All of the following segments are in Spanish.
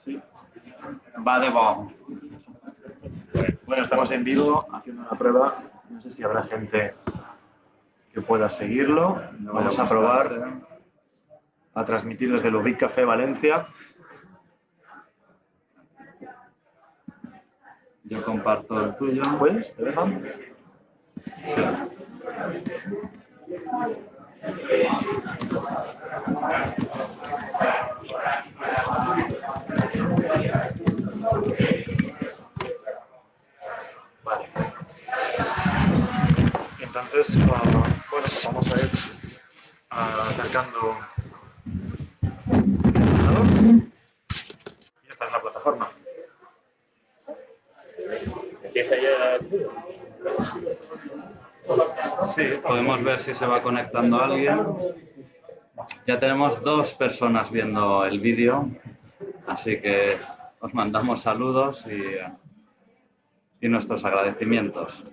Sí. Va de bo. Bueno, estamos en vivo haciendo una prueba. No sé si habrá gente que pueda seguirlo. Vamos a probar a transmitir desde el Ubic Café Valencia. Yo comparto el tuyo. ¿Puedes? ¿Te dejan? Vale. Entonces, bueno, pues vamos a ir acercando el ordenador. Y esta es la plataforma. ¿Empieza ya? Sí, podemos ver si se va conectando alguien. Ya tenemos 2 personas viendo el vídeo, así que os mandamos saludos y nuestros agradecimientos.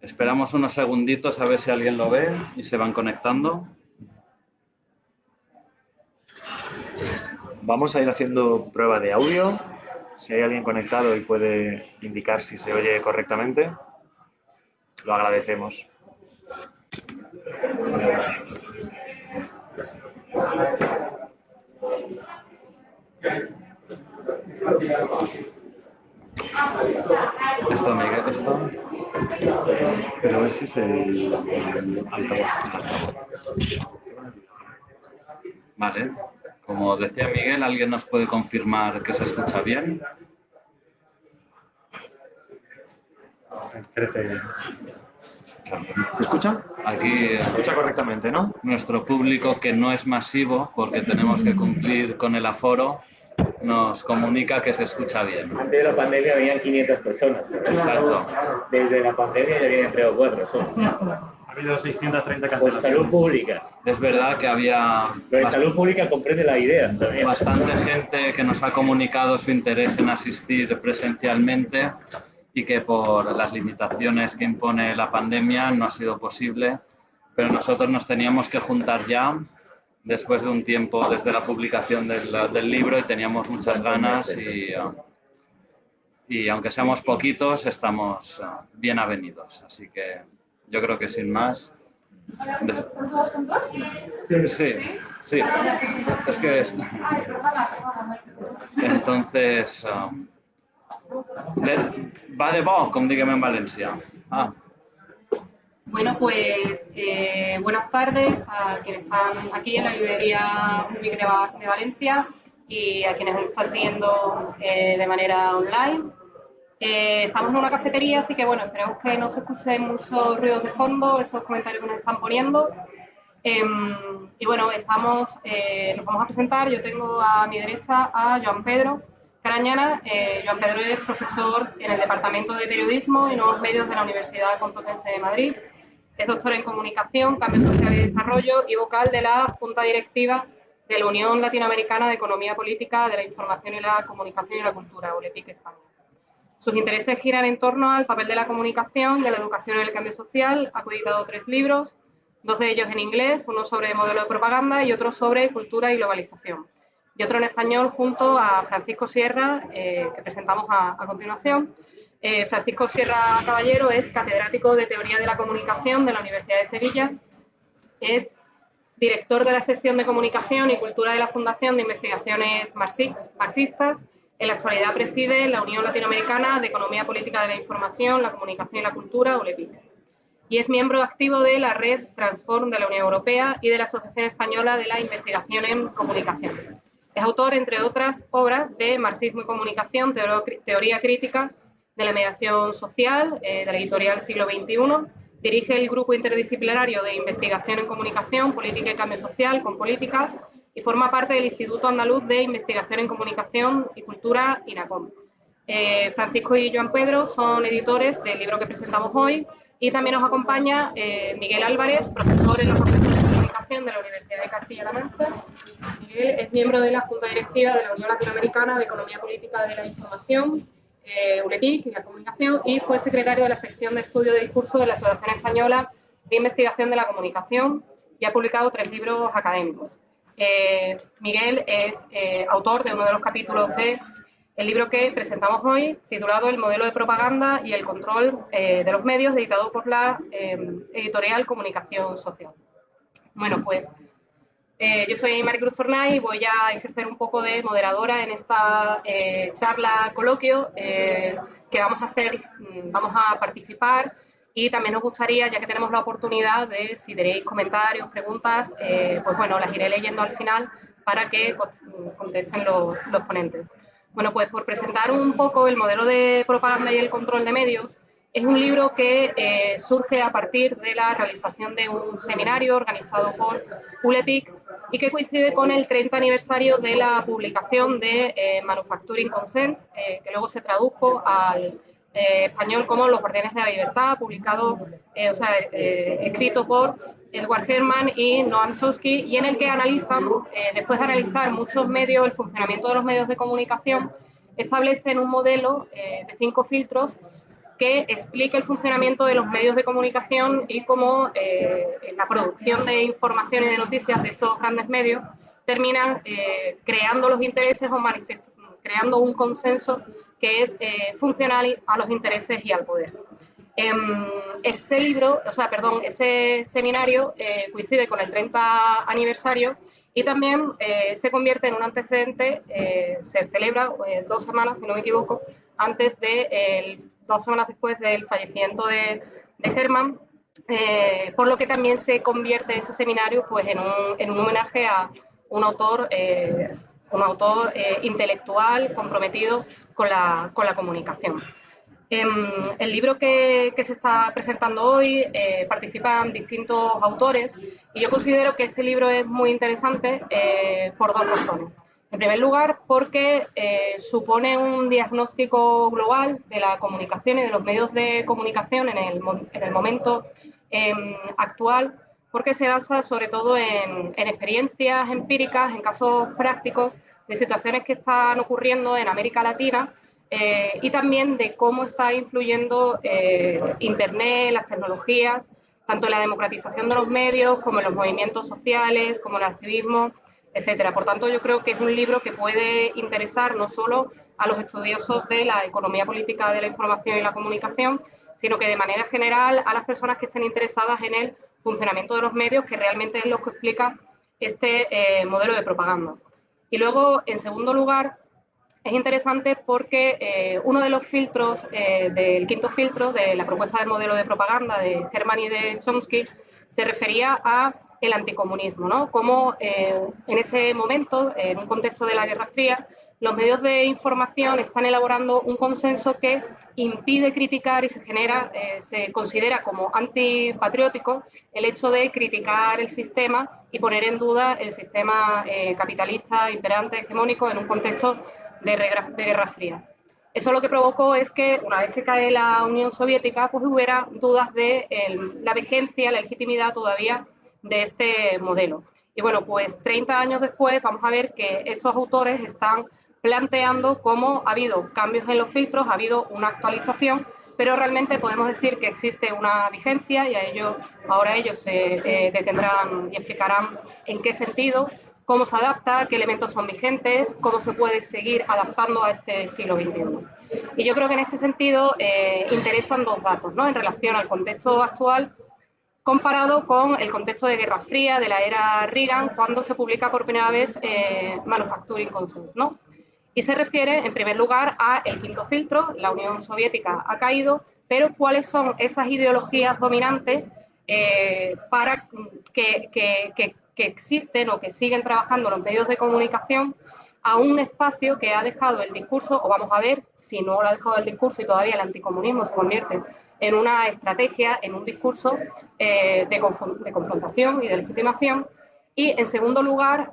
Esperamos unos segunditos a ver si alguien lo ve y se van conectando. Vamos a ir haciendo prueba de audio. Si hay alguien conectado y puede indicar si se oye correctamente, lo agradecemos. Esto, Miguel, esto. Pero ese es el altavoz. Vale. Como decía Miguel, ¿alguien nos puede confirmar que se escucha bien? 13. ¿Se escucha? Aquí Se escucha correctamente, ¿no? nuestro público, que no es masivo porque tenemos que cumplir con el aforo, nos comunica que se escucha bien. Antes de la pandemia venían 500 personas. Exacto. Desde la pandemia ya vienen 3 o 4 solo. Ha habido 630 Por cancelaciones. salud pública. Es verdad que había Pero de salud pública comprende la idea también. bastante gente que nos ha comunicado su interés en asistir presencialmente y que por las limitaciones que impone la pandemia no ha sido posible, pero nosotros nos teníamos que juntar ya después de un tiempo desde la publicación del libro y teníamos muchas ganas y aunque seamos poquitos estamos bien avenidos, así que yo creo que sin más. Sí, sí, es que entonces va de bo, com diguem en Valencia. Bueno, pues buenas tardes a quienes están aquí en la librería Ubic de Valencia y a quienes nos están siguiendo de manera online. Estamos en una cafetería, así que bueno, esperemos que no se escuchen muchos ruidos de fondo, esos comentarios que nos están poniendo. Y bueno, nos vamos a presentar. Yo tengo a mi derecha a Joan Pedro Carañana. Joan Pedro es profesor en el Departamento de Periodismo y Nuevos Medios de la Universidad Complutense de Madrid. Es doctor en Comunicación, Cambio Social y Desarrollo y vocal de la Junta Directiva de la Unión Latinoamericana de Economía Política de la Información y la Comunicación y la Cultura, ULEPIC España. Sus intereses giran en torno al papel de la comunicación, de la educación en el cambio social. Ha coeditado 3 libros, 2 de ellos en inglés, uno sobre modelo de propaganda y otro sobre cultura y globalización. Y otro en español junto a Francisco Sierra, que presentamos a continuación. Francisco Sierra Caballero es catedrático de Teoría de la Comunicación de la Universidad de Sevilla. Es director de la sección de Comunicación y Cultura de la Fundación de Investigaciones Marxistas. En la actualidad preside la Unión Latinoamericana de Economía Política de la Información, la Comunicación y la Cultura, ULEPIC. Y es miembro activo de la Red Transform de la Unión Europea y de la Asociación Española de la Investigación en Comunicación. Es autor, entre otras obras, de Marxismo y Comunicación, Teoría Crítica de la Mediación Social, de la editorial Siglo XXI. Dirige el Grupo Interdisciplinario de Investigación en Comunicación, Política y Cambio Social, con Políticas, y forma parte del Instituto Andaluz de Investigación en Comunicación y Cultura, INACOM. Francisco y Joan Pedro son editores del libro que presentamos hoy, y también nos acompaña Miguel Álvarez, profesor en la Facultad de Comunicación de la Universidad de Castilla-La Mancha. Miguel es miembro de la Junta Directiva de la Unión Latinoamericana de Economía Política de la Información, ULEPIC y la Comunicación, y fue secretario de la sección de estudio de discurso de la Asociación Española de Investigación de la Comunicación y ha publicado 3 libros académicos. Miguel es autor de uno de los capítulos de el libro que presentamos hoy, titulado El modelo de propaganda y el control de los medios, editado por la editorial Comunicación Social. Bueno, pues yo soy Maricruz Tornay y voy a ejercer un poco de moderadora en esta charla coloquio que vamos a hacer, vamos a participar, y también nos gustaría, ya que tenemos la oportunidad de, si tenéis comentarios, preguntas, pues bueno, las iré leyendo al final para que contesten los ponentes. Bueno, pues por presentar un poco el modelo de propaganda y el control de medios, es un libro que surge a partir de la realización de un seminario organizado por ULEPIC y que coincide con el 30 aniversario de la publicación de Manufacturing Consent, que luego se tradujo al español como Los Guardianes de la Libertad, publicado, escrito por Edward Herman y Noam Chomsky, y en el que analizan, después de analizar muchos medios, el funcionamiento de los medios de comunicación, establecen un modelo de 5 filtros que explique el funcionamiento de los medios de comunicación y cómo la producción de información y de noticias de estos grandes medios terminan creando los intereses o creando un consenso que es funcional a los intereses y al poder. Ese seminario coincide con el 30 aniversario y también se convierte en un antecedente, se celebra 2 semanas, si no me equivoco, antes de 2 semanas después del fallecimiento de Herman, por lo que también se convierte ese seminario pues, en un homenaje a un autor intelectual comprometido con la comunicación. El libro que se está presentando hoy participan distintos autores y yo considero que este libro es muy interesante por 2 razones. En primer lugar, porque supone un diagnóstico global de la comunicación y de los medios de comunicación en el momento actual, porque se basa sobre todo en experiencias empíricas, en casos prácticos de situaciones que están ocurriendo en América Latina y también de cómo está influyendo Internet, las tecnologías, tanto en la democratización de los medios como en los movimientos sociales, como en el activismo, etcétera. Por tanto, yo creo que es un libro que puede interesar no solo a los estudiosos de la economía política de la información y la comunicación, sino que de manera general a las personas que estén interesadas en el funcionamiento de los medios, que realmente es lo que explica este modelo de propaganda. Y luego, en segundo lugar, es interesante porque uno de los filtros, del quinto filtro de la propuesta del modelo de propaganda de Herman y de Chomsky, se refería a el anticomunismo, ¿no? Cómo en ese momento, en un contexto de la Guerra Fría, los medios de información están elaborando un consenso que impide criticar y se considera como antipatriótico el hecho de criticar el sistema y poner en duda el sistema capitalista imperante, hegemónico, en un contexto de Guerra Fría. Eso lo que provocó es que, una vez que cae la Unión Soviética, pues hubiera dudas de la vigencia, la legitimidad todavía de este modelo. Y bueno, pues 30 años después vamos a ver que estos autores están planteando cómo ha habido cambios en los filtros, ha habido una actualización, pero realmente podemos decir que existe una vigencia y ahora ellos se detendrán y explicarán en qué sentido, cómo se adapta, qué elementos son vigentes, cómo se puede seguir adaptando a este siglo XXI. Y yo creo que en este sentido interesan 2 datos, ¿no? En relación al contexto actual comparado con el contexto de Guerra Fría, de la era Reagan, cuando se publica por primera vez Manufacturing Consent, ¿no? Y se refiere, en primer lugar, a el quinto filtro, la Unión Soviética ha caído, pero cuáles son esas ideologías dominantes para que existen o que siguen trabajando los medios de comunicación a un espacio que ha dejado el discurso, o vamos a ver si no lo ha dejado el discurso y todavía el anticomunismo se convierte en una estrategia, en un discurso de confrontación y de legitimación. Y, en segundo lugar,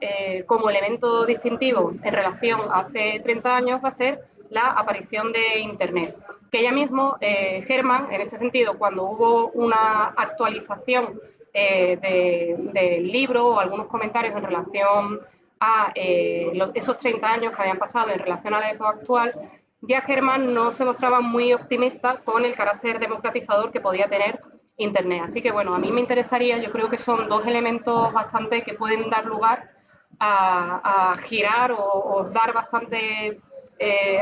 como elemento distintivo en relación a hace 30 años, va a ser la aparición de Internet. Que ya mismo, Herman, en este sentido, cuando hubo una actualización del libro o algunos comentarios en relación a esos 30 años que habían pasado en relación a la época actual, ya Herman no se mostraba muy optimista con el carácter democratizador que podía tener Internet. Así que, bueno, a mí me interesaría, yo creo que son 2 elementos bastante que pueden dar lugar a girar o dar bastante,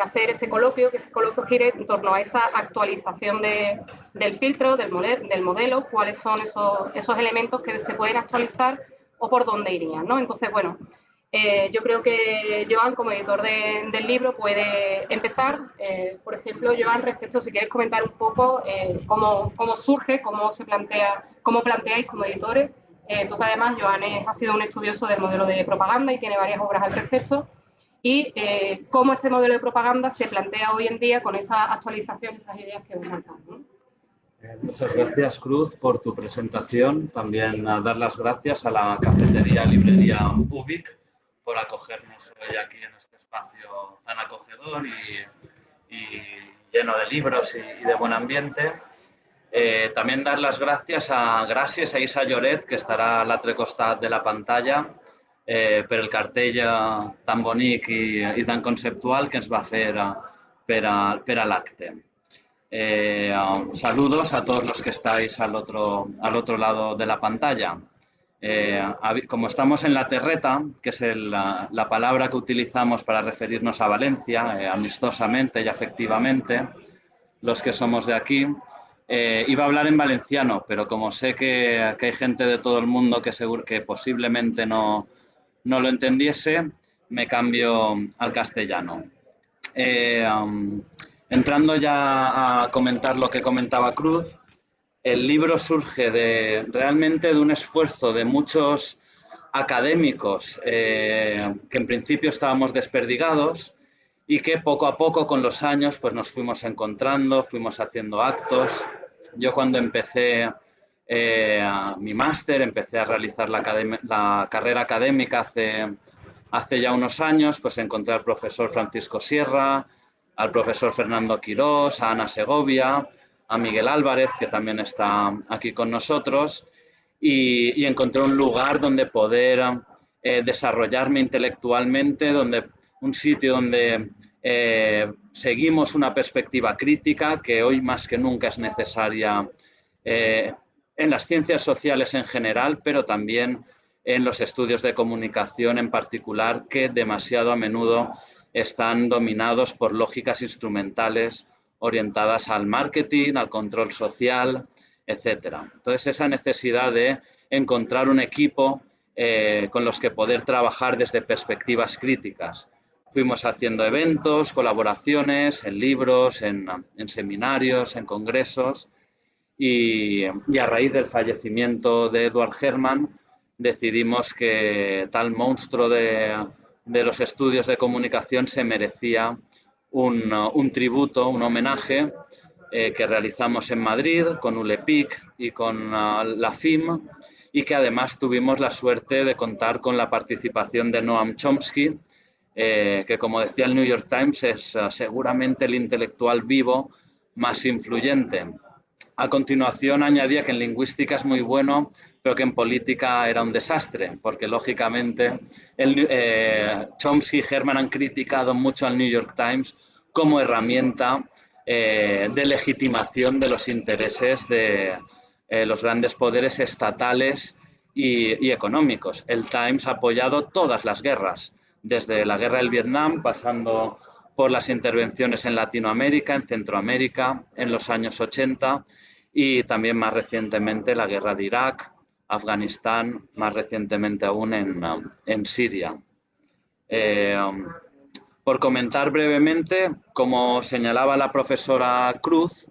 hacer ese coloquio, que ese coloquio gire en torno a esa actualización del filtro, del modelo, cuáles son esos elementos que se pueden actualizar o por dónde irían, ¿no? Entonces, bueno, yo creo que Joan, como editor del libro, puede empezar. Por ejemplo, Joan, respecto, si quieres comentar un poco cómo surge, cómo se plantea, cómo planteáis como editores. Tú que además, Joan, ha sido un estudioso del modelo de propaganda y tiene varias obras al respecto. Y cómo este modelo de propaganda se plantea hoy en día con esa actualización, esas ideas que os marcan, ¿no? Muchas gracias, Cruz, por tu presentación. También dar las gracias a la cafetería librería Ubik por acogernos hoy aquí en este espacio tan acogedor y lleno de libros y de buen ambiente. También dar las gràcies a Isa Lloret, que estarà a l'altre costat de la pantalla, per el cartell tan bonic i tan conceptual que ens va fer per a l'acte. Saludos a todos los que estáis al otro lado de la pantalla. Como estamos en la terreta, que es la palabra que utilizamos para referirnos a Valencia, amistosamente y afectivamente, los que somos de aquí, iba a hablar en valenciano, pero como sé que hay gente de todo el mundo que seguro que posiblemente no lo entendiese, me cambio al castellano. Entrando ya a comentar lo que comentaba Cruz, el libro surge realmente de un esfuerzo de muchos académicos que en principio estábamos desperdigados y que poco a poco con los años pues nos fuimos encontrando, fuimos haciendo actos. Yo cuando empecé mi máster, empecé a realizar la carrera académica hace ya unos años, pues encontré al profesor Francisco Sierra, al profesor Fernando Quirós, a Ana Segovia, a Miguel Álvarez, que también está aquí con nosotros, y encontré un lugar donde poder desarrollarme intelectualmente, un sitio donde seguimos una perspectiva crítica que hoy más que nunca es necesaria en las ciencias sociales en general, pero también en los estudios de comunicación en particular, que demasiado a menudo están dominados por lógicas instrumentales orientadas al marketing, al control social, etcétera. Entonces, esa necesidad de encontrar un equipo con los que poder trabajar desde perspectivas críticas. Fuimos haciendo eventos, colaboraciones, en libros, en seminarios, en congresos, y a raíz del fallecimiento de Edward Herman decidimos que tal monstruo de los estudios de comunicación se merecía un tributo, un homenaje que realizamos en Madrid con ULEPIC y con la FIM, y que además tuvimos la suerte de contar con la participación de Noam Chomsky, que como decía el New York Times es seguramente el intelectual vivo más influyente. A continuación añadía que en lingüística es muy bueno, pero que en política era un desastre, porque lógicamente Chomsky y Herman han criticado mucho al New York Times como herramienta de legitimación de los intereses de los grandes poderes estatales y económicos. El Times ha apoyado todas las guerras, desde la guerra del Vietnam, pasando por las intervenciones en Latinoamérica, en Centroamérica, en los años 80, y también más recientemente la guerra de Irak, Afganistán, más recientemente aún en Siria. Por comentar brevemente, como señalaba la profesora Cruz,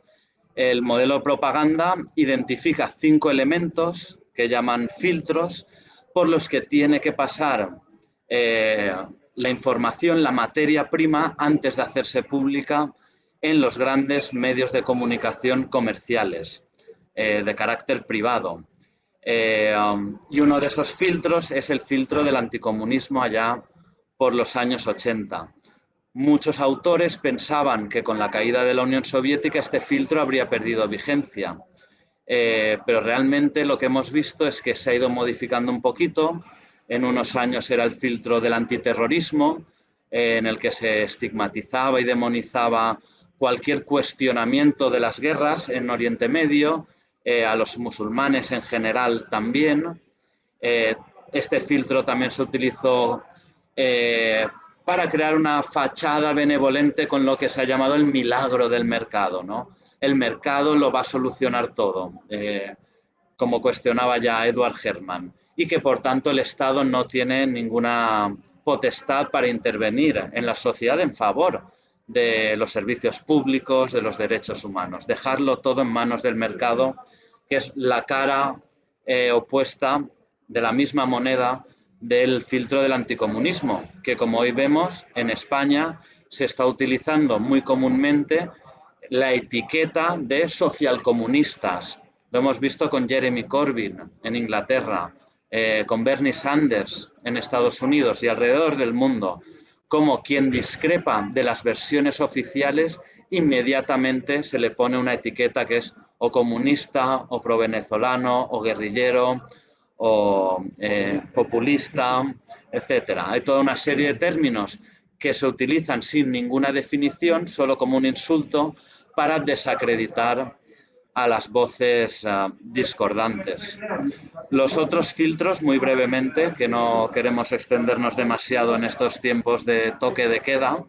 el modelo de propaganda identifica 5 elementos que llaman filtros por los que tiene que pasar la información, la materia prima, antes de hacerse pública en los grandes medios de comunicación comerciales de carácter privado. Y uno de esos filtros es el filtro del anticomunismo allá por los años 80. Muchos autores pensaban que con la caída de la Unión Soviética este filtro habría perdido vigencia, pero realmente lo que hemos visto es que se ha ido modificando un poquito. En unos años era el filtro del antiterrorismo, en el que se estigmatizaba y demonizaba cualquier cuestionamiento de las guerras en Oriente Medio, a los musulmanes en general también. Este filtro también se utilizó para crear una fachada benevolente con lo que se ha llamado el milagro del mercado, ¿no? El mercado lo va a solucionar todo, como cuestionaba ya Edward Herman, y que por tanto el Estado no tiene ninguna potestad para intervenir en la sociedad en favor de los servicios públicos, de los derechos humanos. Dejarlo todo en manos del mercado, que es la cara opuesta de la misma moneda del filtro del anticomunismo, que como hoy vemos en España se está utilizando muy comúnmente la etiqueta de socialcomunistas. Lo hemos visto con Jeremy Corbyn en Inglaterra, con Bernie Sanders en Estados Unidos y alrededor del mundo, como quien discrepa de las versiones oficiales, inmediatamente se le pone una etiqueta que es o comunista, o pro-venezolano, o guerrillero, o populista, etcétera. Hay toda una serie de términos que se utilizan sin ninguna definición, solo como un insulto, para desacreditar a las voces discordantes. Los otros filtros, muy brevemente, que no queremos extendernos demasiado en estos tiempos de toque de queda,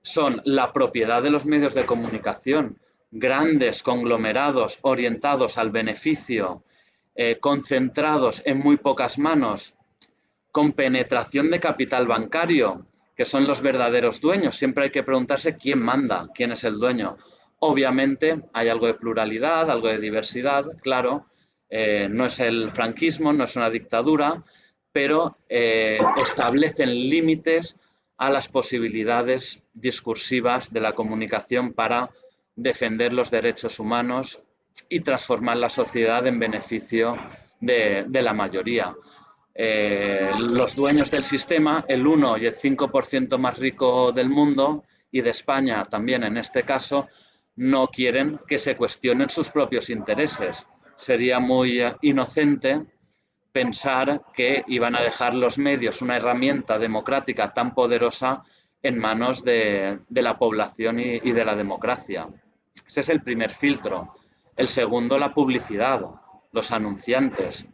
son la propiedad de los medios de comunicación, grandes conglomerados orientados al beneficio, concentrados en muy pocas manos, con penetración de capital bancario, que son los verdaderos dueños. Siempre hay que preguntarse quién manda, quién es el dueño. Obviamente hay algo de pluralidad, algo de diversidad, claro, no es el franquismo, no es una dictadura, pero establecen límites a las posibilidades discursivas de la comunicación para defender los derechos humanos y transformar la sociedad en beneficio de la mayoría. Los dueños del sistema, el 1 y el 5% más rico del mundo y de España también en este caso, no quieren que se cuestionen sus propios intereses. Sería muy inocente pensar que iban a dejar los medios, una herramienta democrática tan poderosa, en manos de la población y de la democracia. Ese es el primer filtro. El segundo, la publicidad, los anunciantes.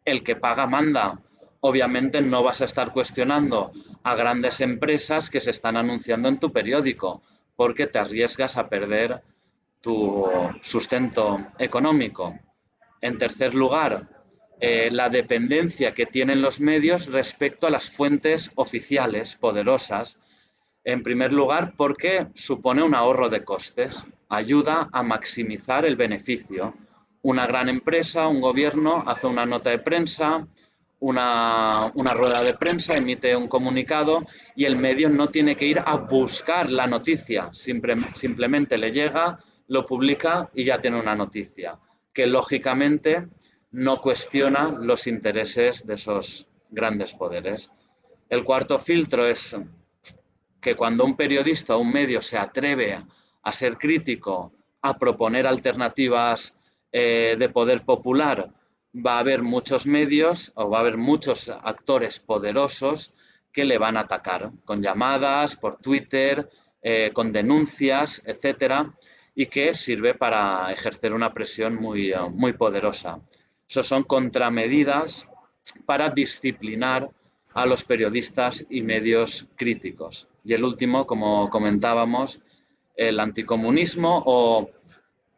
El que paga manda. Obviamente no vas a estar cuestionando a grandes empresas que se están anunciando en tu periódico, porque te arriesgas a perder tu sustento económico. En tercer lugar, la dependencia que tienen los medios respecto a las fuentes oficiales poderosas. En primer lugar, porque supone un ahorro de costes, ayuda a maximizar el beneficio. Una gran empresa, un gobierno, hace una nota de prensa, una rueda de prensa, emite un comunicado y el medio no tiene que ir a buscar la noticia, simplemente le llega, lo publica y ya tiene una noticia, que lógicamente no cuestiona los intereses de esos grandes poderes. El cuarto filtro es que cuando un periodista o un medio se atreve a ser crítico, a proponer alternativas de poder popular, va a haber muchos medios o va a haber muchos actores poderosos que le van a atacar con llamadas, por Twitter, con denuncias, etcétera, y que sirve para ejercer una presión muy, muy poderosa. Eso son contramedidas para disciplinar a los periodistas y medios críticos. Y el último, como comentábamos, el anticomunismo o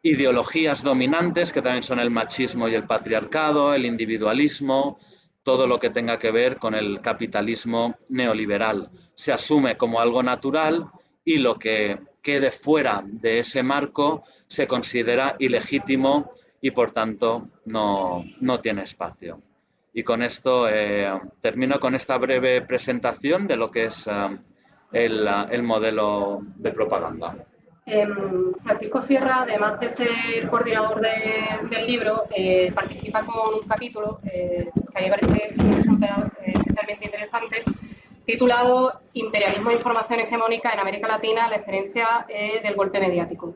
ideologías dominantes, que también son el machismo y el patriarcado, el individualismo, todo lo que tenga que ver con el capitalismo neoliberal. Se asume como algo natural y lo que quede fuera de ese marco se considera ilegítimo y por tanto no tiene espacio. Y con esto termino con esta breve presentación de lo que es el modelo de propaganda. Francisco Sierra, además de ser coordinador del libro, participa con un capítulo que a mí me parece especialmente interesante, titulado Imperialismo e información hegemónica en América Latina, la experiencia del golpe mediático.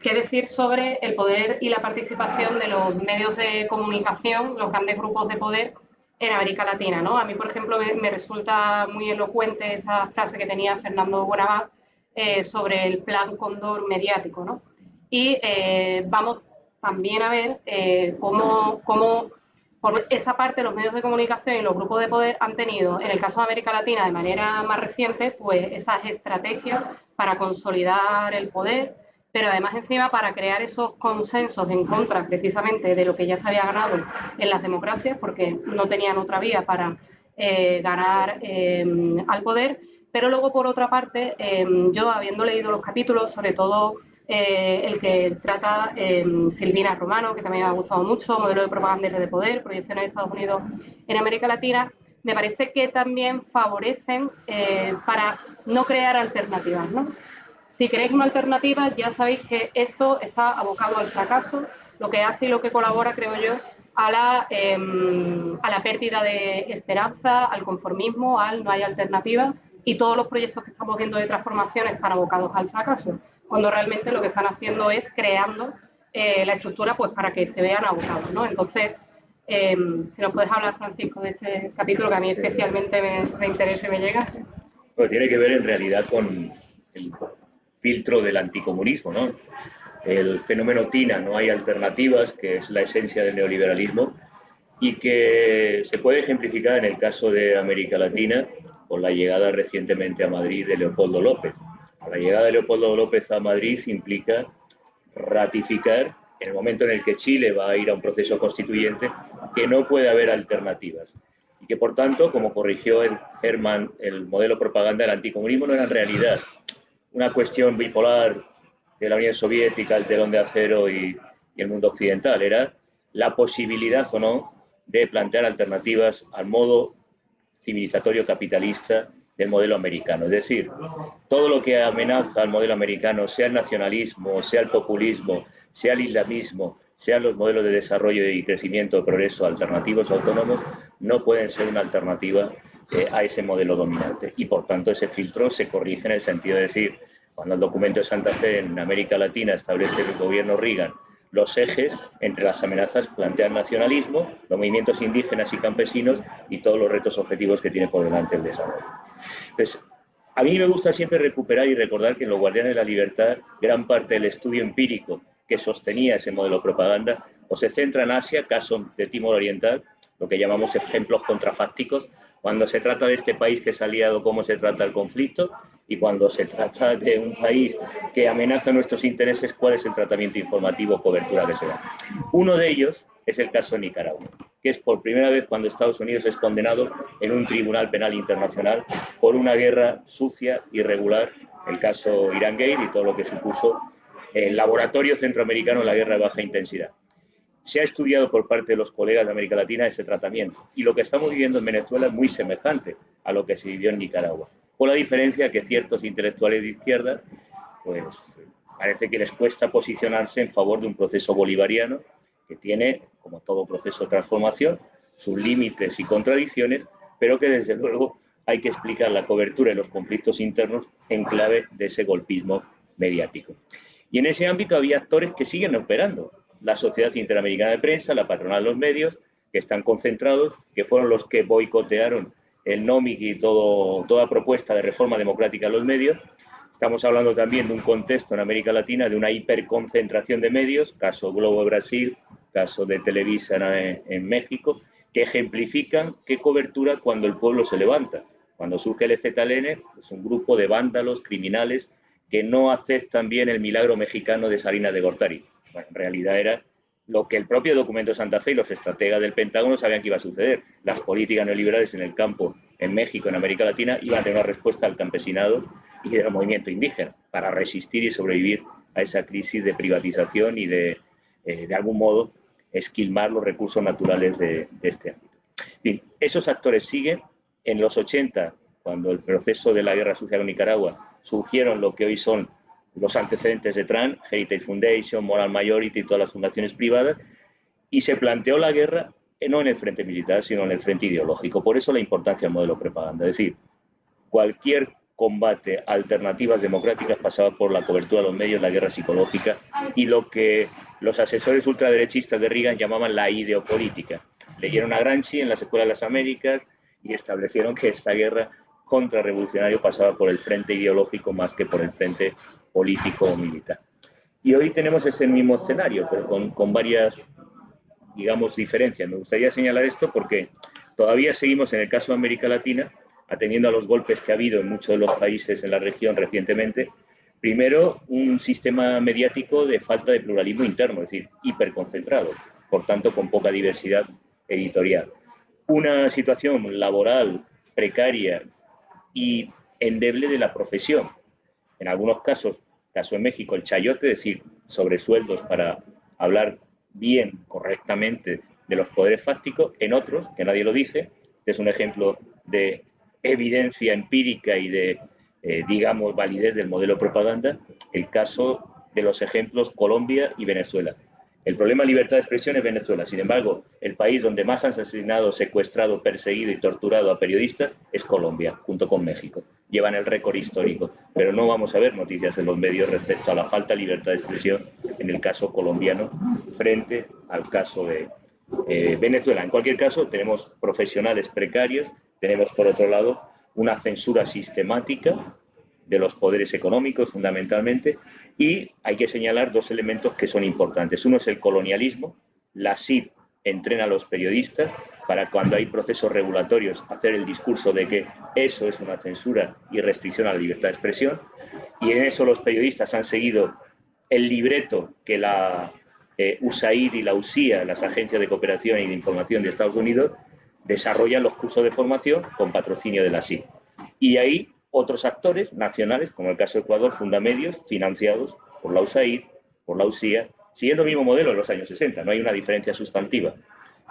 ¿Qué decir sobre el poder y la participación de los medios de comunicación, los grandes grupos de poder en América Latina, ¿no? A mí, por ejemplo, me resulta muy elocuente esa frase que tenía Fernando Buenabad sobre el plan Cóndor mediático, ¿no? Y vamos también a ver cómo Por esa parte, los medios de comunicación y los grupos de poder han tenido, en el caso de América Latina, de manera más reciente, pues esas estrategias para consolidar el poder, pero además encima para crear esos consensos en contra precisamente de lo que ya se había ganado en las democracias, porque no tenían otra vía para ganar al poder. Pero luego, por otra parte, yo habiendo leído los capítulos, sobre todo el que trata Silvina Romano, que también me ha gustado mucho, modelo de propaganda y red de poder, proyecciones de Estados Unidos en América Latina, me parece que también favorecen para no crear alternativas, ¿no? Si queréis una alternativa, ya sabéis que esto está abocado al fracaso, lo que hace y lo que colabora, creo yo, a la pérdida de esperanza, al conformismo, al no hay alternativa, y todos los proyectos que estamos viendo de transformación están abocados al fracaso, cuando realmente lo que están haciendo es creando la estructura pues para que se vean abocados, ¿no? Entonces, si nos puedes hablar, Francisco, de este capítulo que a mí especialmente me interesa y me llega. Pues tiene que ver en realidad con el filtro del anticomunismo, ¿no? El fenómeno TINA, no hay alternativas, que es la esencia del neoliberalismo y que se puede ejemplificar en el caso de América Latina con la llegada recientemente a Madrid de Leopoldo López. La llegada de Leopoldo López a Madrid implica ratificar, en el momento en el que Chile va a ir a un proceso constituyente, que no puede haber alternativas y que, por tanto, como corrigió Herman, el modelo propaganda del anticomunismo no era en realidad una cuestión bipolar de la Unión Soviética, el telón de acero y el mundo occidental, era la posibilidad o no de plantear alternativas al modo civilizatorio capitalista del modelo americano. Es decir, todo lo que amenaza al modelo americano, sea el nacionalismo, sea el populismo, sea el islamismo, sean los modelos de desarrollo y crecimiento, de progreso alternativos autónomos, no pueden ser una alternativa a ese modelo dominante. Y por tanto ese filtro se corrige en el sentido de decir, cuando el documento de Santa Fe en América Latina establece el gobierno Reagan los ejes, entre las amenazas plantea el nacionalismo, los movimientos indígenas y campesinos y todos los retos objetivos que tiene por delante el desarrollo. Entonces, a mí me gusta siempre recuperar y recordar que en Los Guardianes de la Libertad gran parte del estudio empírico que sostenía ese modelo de propaganda o se centra en Asia, caso de Timor Oriental, lo que llamamos ejemplos contrafácticos, cuando se trata de este país que es aliado, cómo se trata el conflicto, y cuando se trata de un país que amenaza nuestros intereses, cuál es el tratamiento informativo o cobertura que se da. Uno de ellos es el caso de Nicaragua, que es por primera vez cuando Estados Unidos es condenado en un tribunal penal internacional por una guerra sucia, irregular, el caso Irán Gate y todo lo que supuso el laboratorio centroamericano de la guerra de baja intensidad. Se ha estudiado por parte de los colegas de América Latina ese tratamiento y lo que estamos viviendo en Venezuela es muy semejante a lo que se vivió en Nicaragua, con la diferencia que ciertos intelectuales de izquierda pues parece que les cuesta posicionarse en favor de un proceso bolivariano que tiene, como todo proceso de transformación, sus límites y contradicciones, pero que desde luego hay que explicar la cobertura de los conflictos internos en clave de ese golpismo mediático. Y en ese ámbito había actores que siguen operando. La Sociedad Interamericana de Prensa, la patronal de los medios, que están concentrados, que fueron los que boicotearon el NOMIC y toda propuesta de reforma democrática de los medios. Estamos hablando también de un contexto en América Latina de una hiperconcentración de medios, caso Globo de Brasil, caso de Televisa en México, que ejemplifican qué cobertura cuando el pueblo se levanta. Cuando surge el EZLN, es un grupo de vándalos, criminales, que no aceptan bien el milagro mexicano de Salinas de Gortari. Bueno, en realidad era lo que el propio documento de Santa Fe y los estrategas del Pentágono sabían que iba a suceder. Las políticas neoliberales en el campo, en México, en América Latina, iban a tener una respuesta al campesinado y del movimiento indígena para resistir y sobrevivir a esa crisis de privatización y de algún modo, esquilmar los recursos naturales de este ámbito. Bien, esos actores siguen. En los 80, cuando el proceso de la guerra sucia en Nicaragua, surgieron lo que hoy son los antecedentes de Trump, Heritage Foundation, Moral Majority y todas las fundaciones privadas, y se planteó la guerra no en el frente militar, sino en el frente ideológico. Por eso la importancia del modelo propaganda. Es decir, cualquier combate a alternativas democráticas pasaba por la cobertura de los medios, la guerra psicológica y lo que los asesores ultraderechistas de Reagan llamaban la ideopolítica. Leyeron a Gramsci en las escuelas de las Américas y establecieron que esta guerra contrarrevolucionaria pasaba por el frente ideológico más que por el frente político o militar. Y hoy tenemos ese mismo escenario, pero con varias digamos, diferencias. Me gustaría señalar esto porque todavía seguimos, en el caso de América Latina, atendiendo a los golpes que ha habido en muchos de los países en la región recientemente, primero, un sistema mediático de falta de pluralismo interno, es decir, hiperconcentrado, por tanto, con poca diversidad editorial. Una situación laboral precaria y endeble de la profesión. En algunos casos, caso en México, el chayote, es decir, sobresueldos para hablar bien, correctamente de los poderes fácticos. En otros, que nadie lo dice, es un ejemplo de evidencia empírica y de, digamos, validez del modelo propaganda, el caso de los ejemplos Colombia y Venezuela. El problema de libertad de expresión es Venezuela. Sin embargo, el país donde más han asesinado, secuestrado, perseguido y torturado a periodistas es Colombia, junto con México. Llevan el récord histórico. Pero no vamos a ver noticias en los medios respecto a la falta de libertad de expresión en el caso colombiano frente al caso de Venezuela. En cualquier caso, tenemos profesionales precarios, tenemos, por otro lado, una censura sistemática de los poderes económicos, fundamentalmente, y hay que señalar dos elementos que son importantes. Uno es el colonialismo. La CID entrena a los periodistas para, cuando hay procesos regulatorios, hacer el discurso de que eso es una censura y restricción a la libertad de expresión, y en eso los periodistas han seguido el libreto que la USAID y la USIA, las agencias de cooperación y de información de Estados Unidos, desarrollan los cursos de formación con patrocinio de la CID. Y ahí otros actores nacionales, como el caso de Ecuador, Fundamedios, financiados por la USAID, por la USIA, siguiendo el mismo modelo de los años 60, no hay una diferencia sustantiva.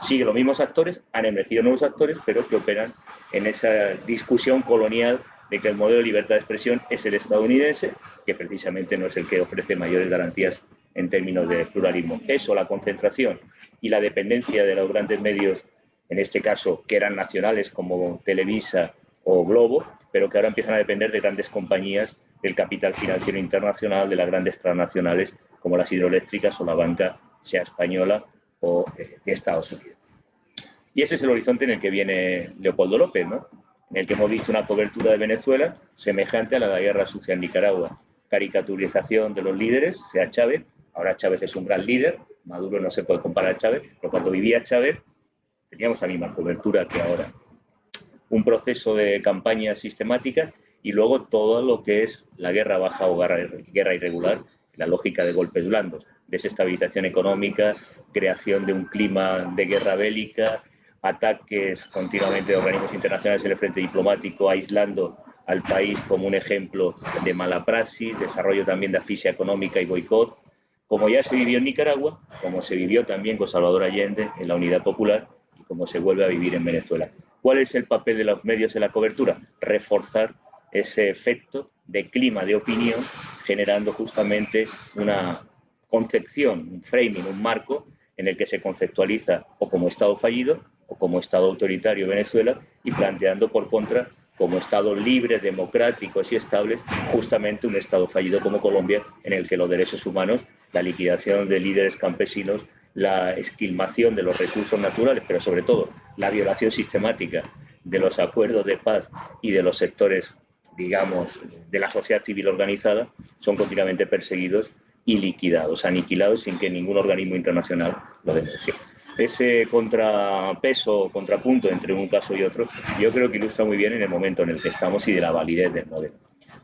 Siguen los mismos actores, han emergido nuevos actores, pero que operan en esa discusión colonial de que el modelo de libertad de expresión es el estadounidense, que precisamente no es el que ofrece mayores garantías en términos de pluralismo. Eso, la concentración y la dependencia de los grandes medios, en este caso, que eran nacionales como Televisa o Globo, pero que ahora empiezan a depender de grandes compañías, del capital financiero internacional, de las grandes transnacionales como las hidroeléctricas o la banca, sea española o de Estados Unidos. Y ese es el horizonte en el que viene Leopoldo López, ¿no? En el que hemos visto una cobertura de Venezuela semejante a la de la guerra sucia en Nicaragua. Caricaturización de los líderes, sea Chávez, ahora Chávez es un gran líder, Maduro no se puede comparar a Chávez, pero cuando vivía Chávez teníamos la misma cobertura que ahora. Un proceso de campaña sistemática y luego todo lo que es la guerra baja o guerra irregular, la lógica de golpes blandos, desestabilización económica, creación de un clima de guerra bélica, ataques continuamente de organismos internacionales en el frente diplomático, aislando al país como un ejemplo de mala praxis, desarrollo también de asfixia económica y boicot, como ya se vivió en Nicaragua, como se vivió también con Salvador Allende en la Unidad Popular y como se vuelve a vivir en Venezuela. ¿Cuál es el papel de los medios en la cobertura? Reforzar ese efecto de clima de opinión, generando justamente una concepción, un framing, un marco en el que se conceptualiza o como Estado fallido o como Estado autoritario Venezuela y planteando por contra como Estados libres, democráticos y estables, justamente un Estado fallido como Colombia, en el que los derechos humanos, la liquidación de líderes campesinos, la esquilmación de los recursos naturales, pero sobre todo la violación sistemática de los acuerdos de paz y de los sectores, digamos, de la sociedad civil organizada, son continuamente perseguidos y liquidados, aniquilados sin que ningún organismo internacional lo denuncie. Ese contrapeso, contrapunto entre un caso y otro, yo creo que ilustra muy bien en el momento en el que estamos y de la validez del modelo.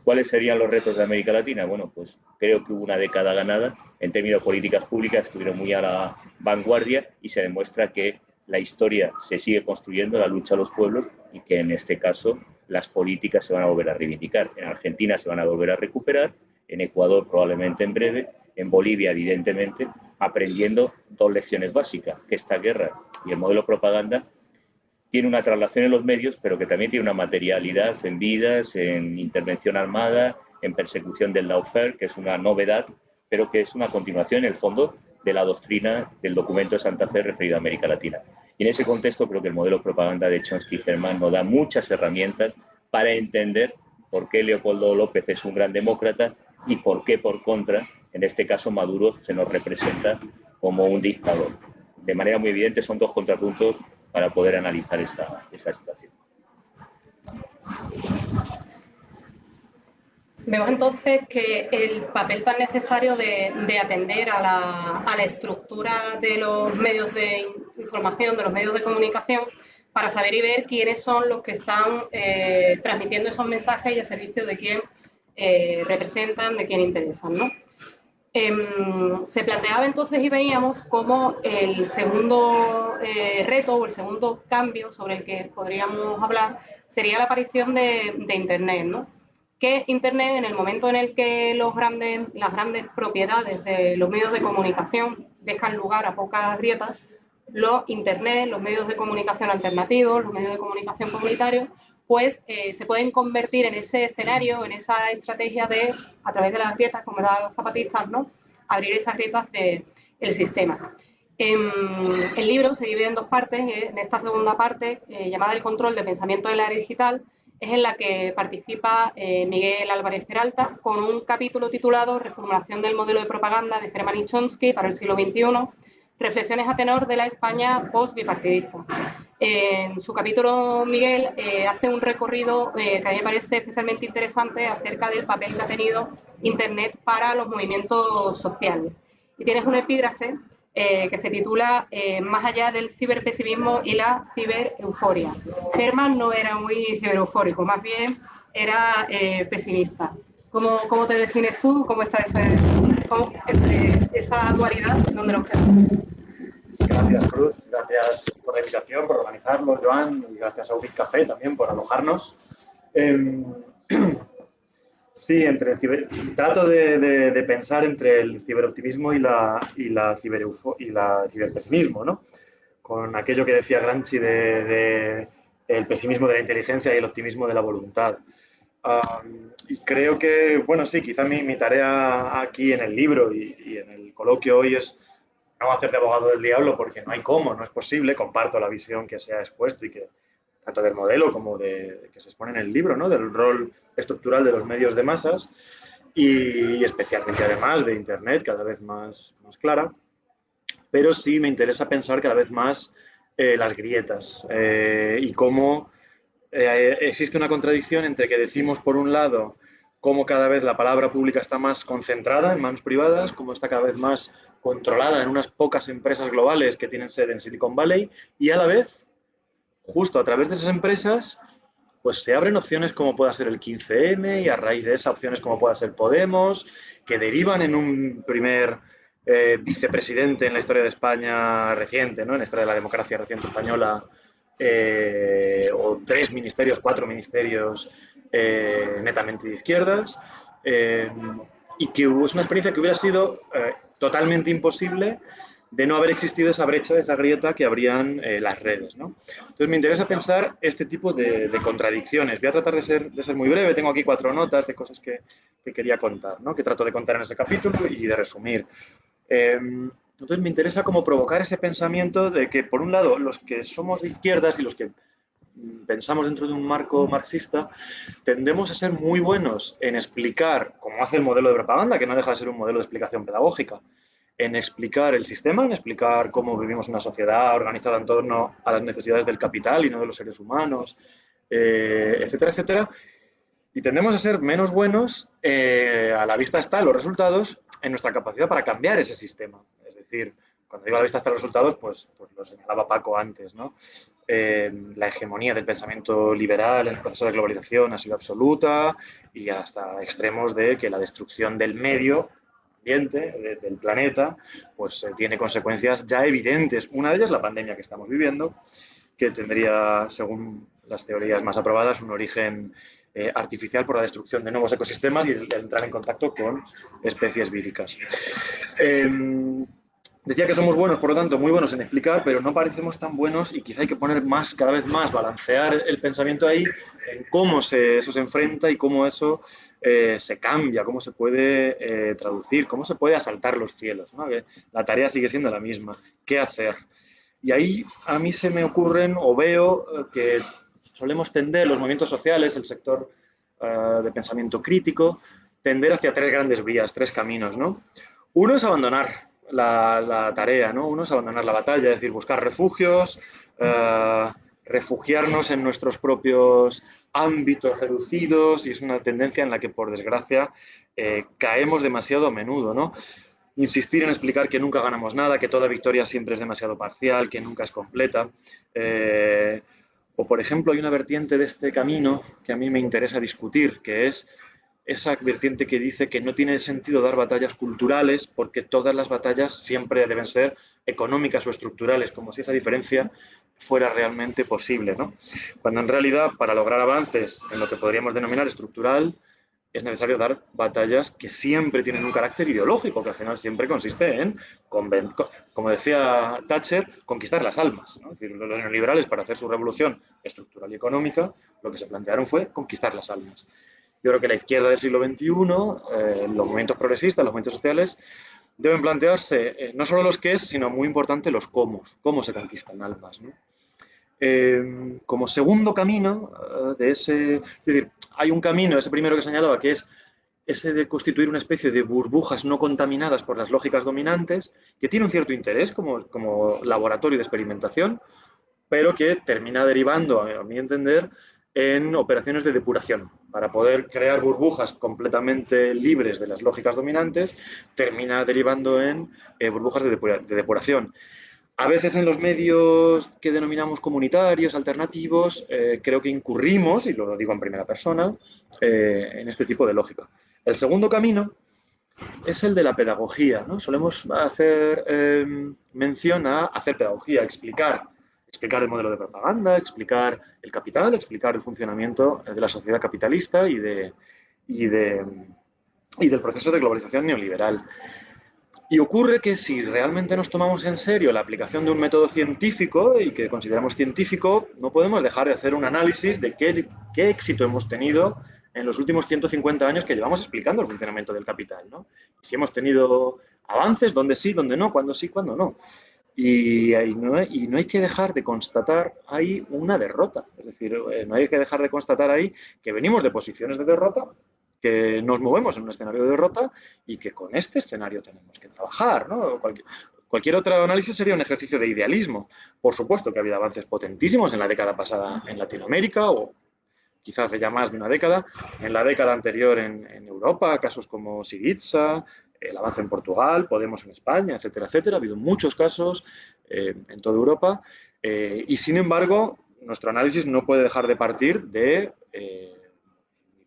¿Cuáles serían los retos de América Latina? Bueno, pues creo que hubo una década ganada. En términos de políticas públicas estuvieron muy a la vanguardia y se demuestra que la historia se sigue construyendo, la lucha de los pueblos, y que en este caso las políticas se van a volver a reivindicar. En Argentina se van a volver a recuperar, en Ecuador probablemente en breve, en Bolivia evidentemente, aprendiendo dos lecciones básicas, que esta guerra y el modelo propaganda tiene una traslación en los medios, pero que también tiene una materialidad en vidas, en intervención armada, en persecución del lawfare, que es una novedad, pero que es una continuación, en el fondo, de la doctrina del documento de Santa Fe referido a América Latina. Y en ese contexto creo que el modelo propaganda de Chomsky-Hermann nos da muchas herramientas para entender por qué Leopoldo López es un gran demócrata y por qué, por contra, en este caso Maduro se nos representa como un dictador. De manera muy evidente son dos contrapuntos para poder analizar esta situación. Vemos entonces que el papel tan necesario de atender a la estructura de los medios de información, de los medios de comunicación, para saber y ver quiénes son los que están transmitiendo esos mensajes y a servicio de quién representan, de quién interesan, ¿no? Se planteaba entonces y veíamos cómo el segundo reto o el segundo cambio sobre el que podríamos hablar sería la aparición de Internet, ¿no? Que Internet, en el momento en el que las grandes propiedades de los medios de comunicación dejan lugar a pocas grietas, Internet, los medios de comunicación alternativos, los medios de comunicación comunitarios, pues se pueden convertir en ese escenario, en esa estrategia de, a través de las grietas, como daban los zapatistas, ¿no?, abrir esas grietas del sistema. El libro se divide en dos partes. En esta segunda parte, llamada El control del pensamiento de la era digital, es en la que participa Miguel Álvarez Peralta con un capítulo titulado Reformulación del modelo de propaganda de Hermann y Chomsky para el siglo XXI, reflexiones a tenor de la España post-bipartidista. En su capítulo, Miguel hace un recorrido que a mí me parece especialmente interesante acerca del papel que ha tenido Internet para los movimientos sociales. Y tienes un epígrafe que se titula Más allá del ciberpesimismo y la cibereuforia. Hermann no era muy cibereufórico, más bien era pesimista. ¿Cómo te defines tú? ¿Cómo está esa dualidad? ¿Dónde nos quedamos? Gracias, Cruz. Gracias por la invitación, por organizarlo, Joan, y gracias a Ubic Café también por alojarnos. Sí, trato de pensar entre el ciberoptimismo y ciberpesimismo, ¿no? Con aquello que decía Gramsci de el pesimismo de la inteligencia y el optimismo de la voluntad. Y creo que, bueno, sí, quizá mi tarea aquí en el libro y en el coloquio hoy es no hacer de abogado del diablo, porque no hay cómo, no es posible. Comparto la visión que se ha expuesto y que tanto del modelo como que se expone en el libro, ¿no?, del rol estructural de los medios de masas y especialmente además de Internet, cada vez más clara. Pero sí me interesa pensar cada vez más las grietas y cómo existe una contradicción entre que decimos, por un lado, cómo cada vez la palabra pública está más concentrada en manos privadas, cómo está cada vez más controlada en unas pocas empresas globales que tienen sede en Silicon Valley, y a la vez, justo a través de esas empresas, pues se abren opciones como pueda ser el 15M y a raíz de esas opciones como pueda ser Podemos, que derivan en un primer vicepresidente en la historia de España reciente, ¿no?, en la historia de la democracia reciente española, o 3 ministerios, 4 ministerios netamente de izquierdas, y que es una experiencia que hubiera sido totalmente imposible de no haber existido esa brecha, esa grieta que abrían las redes, ¿no? Entonces me interesa pensar este tipo de contradicciones. Voy a tratar de ser muy breve. Tengo aquí 4 notas de cosas que quería contar, ¿no?, que trato de contar en ese capítulo y de resumir. Entonces me interesa cómo provocar ese pensamiento de que, por un lado, los que somos de izquierdas y los que pensamos dentro de un marco marxista, tendemos a ser muy buenos en explicar, como hace el modelo de propaganda, que no deja de ser un modelo de explicación pedagógica, en explicar el sistema, en explicar cómo vivimos una sociedad organizada en torno a las necesidades del capital y no de los seres humanos, etcétera, etcétera. Y tendemos a ser menos buenos, a la vista están los resultados, en nuestra capacidad para cambiar ese sistema. Es decir, cuando digo a la vista están los resultados, pues lo señalaba Paco antes, ¿no? La hegemonía del pensamiento liberal en el proceso de globalización ha sido absoluta, y hasta extremos de que la destrucción del medio ambiente, del planeta, pues tiene consecuencias ya evidentes. Una de ellas, la pandemia que estamos viviendo, que tendría, según las teorías más aprobadas, un origen artificial por la destrucción de nuevos ecosistemas y el entrar en contacto con especies víricas. Decía que somos buenos, por lo tanto, muy buenos en explicar, pero no parecemos tan buenos, y quizá hay que poner cada vez más, balancear el pensamiento ahí en cómo eso se enfrenta y cómo eso se cambia, cómo se puede traducir, cómo se puede asaltar los cielos, ¿no? Que la tarea sigue siendo la misma. ¿Qué hacer? Y ahí a mí se me ocurren, o veo que solemos tender, los movimientos sociales, el sector de pensamiento crítico, tender hacia 3 grandes vías, 3 caminos, ¿no? Uno es abandonar la tarea, ¿no? Uno es abandonar la batalla, es decir, buscar refugios, refugiarnos en nuestros propios ámbitos reducidos y es una tendencia en la que, por desgracia, caemos demasiado a menudo, ¿no? Insistir en explicar que nunca ganamos nada, que toda victoria siempre es demasiado parcial, que nunca es completa. O, por ejemplo, hay una vertiente de este camino que a mí me interesa discutir, que es esa vertiente que dice que no tiene sentido dar batallas culturales porque todas las batallas siempre deben ser económicas o estructurales, como si esa diferencia fuera realmente posible, ¿no? Cuando en realidad, para lograr avances en lo que podríamos denominar estructural, es necesario dar batallas que siempre tienen un carácter ideológico, que al final siempre consiste en, como decía Thatcher, conquistar las almas, ¿no? Es decir, los neoliberales, para hacer su revolución estructural y económica, lo que se plantearon fue conquistar las almas. Yo creo que la izquierda del siglo XXI, los movimientos progresistas, los movimientos sociales, deben plantearse no solo los qué es, sino muy importante los cómo se conquistan almas, ¿no? Como segundo camino de ese, es decir, hay un camino, ese primero que señalaba, que es ese de constituir una especie de burbujas no contaminadas por las lógicas dominantes, que tiene un cierto interés como laboratorio de experimentación, pero que termina derivando, a mi entender, en operaciones de depuración. Para poder crear burbujas completamente libres de las lógicas dominantes, termina derivando en burbujas de depuración. A veces en los medios que denominamos comunitarios, alternativos, creo que incurrimos, y lo digo en primera persona, en este tipo de lógica. El segundo camino es el de la pedagogía, ¿no? Solemos hacer mención a hacer pedagogía, explicar el modelo de propaganda, explicar el capital, explicar el funcionamiento de la sociedad capitalista y del proceso de globalización neoliberal. Y ocurre que si realmente nos tomamos en serio la aplicación de un método científico y que consideramos científico, no podemos dejar de hacer un análisis de qué éxito hemos tenido en los últimos 150 años que llevamos explicando el funcionamiento del capital, ¿no? Si hemos tenido avances, dónde sí, dónde no, cuándo sí, cuándo no. Y no hay que dejar de constatar ahí una derrota. Es decir, no hay que dejar de constatar ahí que venimos de posiciones de derrota, que nos movemos en un escenario de derrota y que con este escenario tenemos que trabajar, ¿no? Cualquier otro análisis sería un ejercicio de idealismo. Por supuesto que ha habido avances potentísimos en la década pasada en Latinoamérica o quizás hace ya más de una década. En la década anterior en Europa, casos como Syriza, el avance en Portugal, Podemos en España, etcétera, etcétera. Ha habido muchos casos en toda Europa y, sin embargo, nuestro análisis no puede dejar de partir de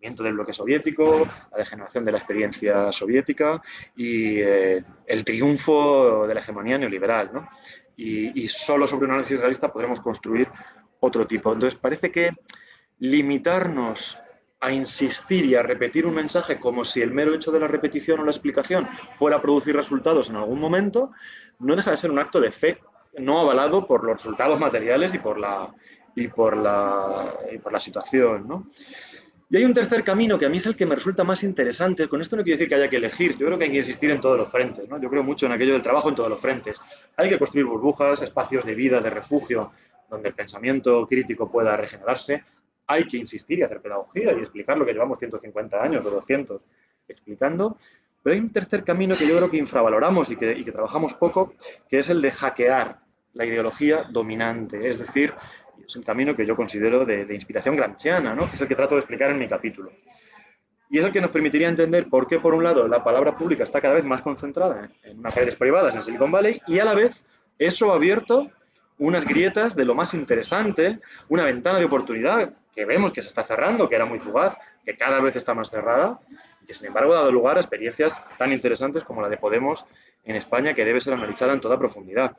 del bloque soviético, la degeneración de la experiencia soviética y el triunfo de la hegemonía neoliberal, ¿no? Y solo sobre un análisis realista podremos construir otro tipo. Entonces, parece que limitarnos a insistir y a repetir un mensaje como si el mero hecho de la repetición o la explicación fuera a producir resultados en algún momento, no deja de ser un acto de fe no avalado por los resultados materiales y por la situación, ¿no? Y hay un tercer camino que a mí es el que me resulta más interesante. Con esto no quiere decir que haya que elegir. Yo creo que hay que insistir en todos los frentes, ¿no? Yo creo mucho en aquello del trabajo en todos los frentes. Hay que construir burbujas, espacios de vida, de refugio, donde el pensamiento crítico pueda regenerarse. Hay que insistir y hacer pedagogía y explicar lo que llevamos 150 años o 200 explicando. Pero hay un tercer camino que yo creo que infravaloramos y que trabajamos poco, que es el de hackear la ideología dominante. Es decir, es el camino que yo considero de inspiración gramsciana, ¿no? Que es el que trato de explicar en mi capítulo. Y es el que nos permitiría entender por qué, por un lado, la palabra pública está cada vez más concentrada en unas redes privadas en Silicon Valley y, a la vez, eso ha abierto unas grietas de lo más interesante, una ventana de oportunidad que vemos que se está cerrando, que era muy fugaz, que cada vez está más cerrada y que, sin embargo, ha dado lugar a experiencias tan interesantes como la de Podemos en España, que debe ser analizada en toda profundidad.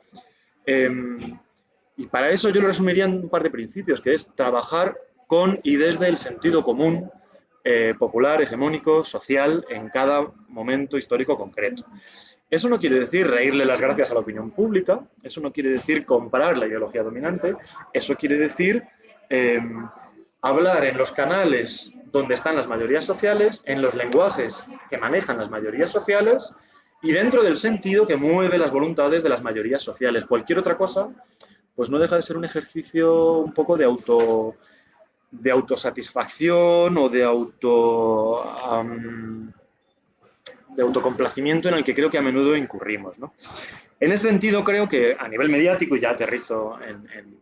Y para eso yo lo resumiría en un par de principios, que es trabajar con y desde el sentido común popular, hegemónico, social, en cada momento histórico concreto. Eso no quiere decir reírle las gracias a la opinión pública, eso no quiere decir comprar la ideología dominante, eso quiere decir hablar en los canales donde están las mayorías sociales, en los lenguajes que manejan las mayorías sociales y dentro del sentido que mueve las voluntades de las mayorías sociales. Cualquier otra cosa pues no deja de ser un ejercicio un poco de autosatisfacción o de autocomplacimiento en el que creo que a menudo incurrimos, ¿no? En ese sentido creo que a nivel mediático, y ya aterrizo en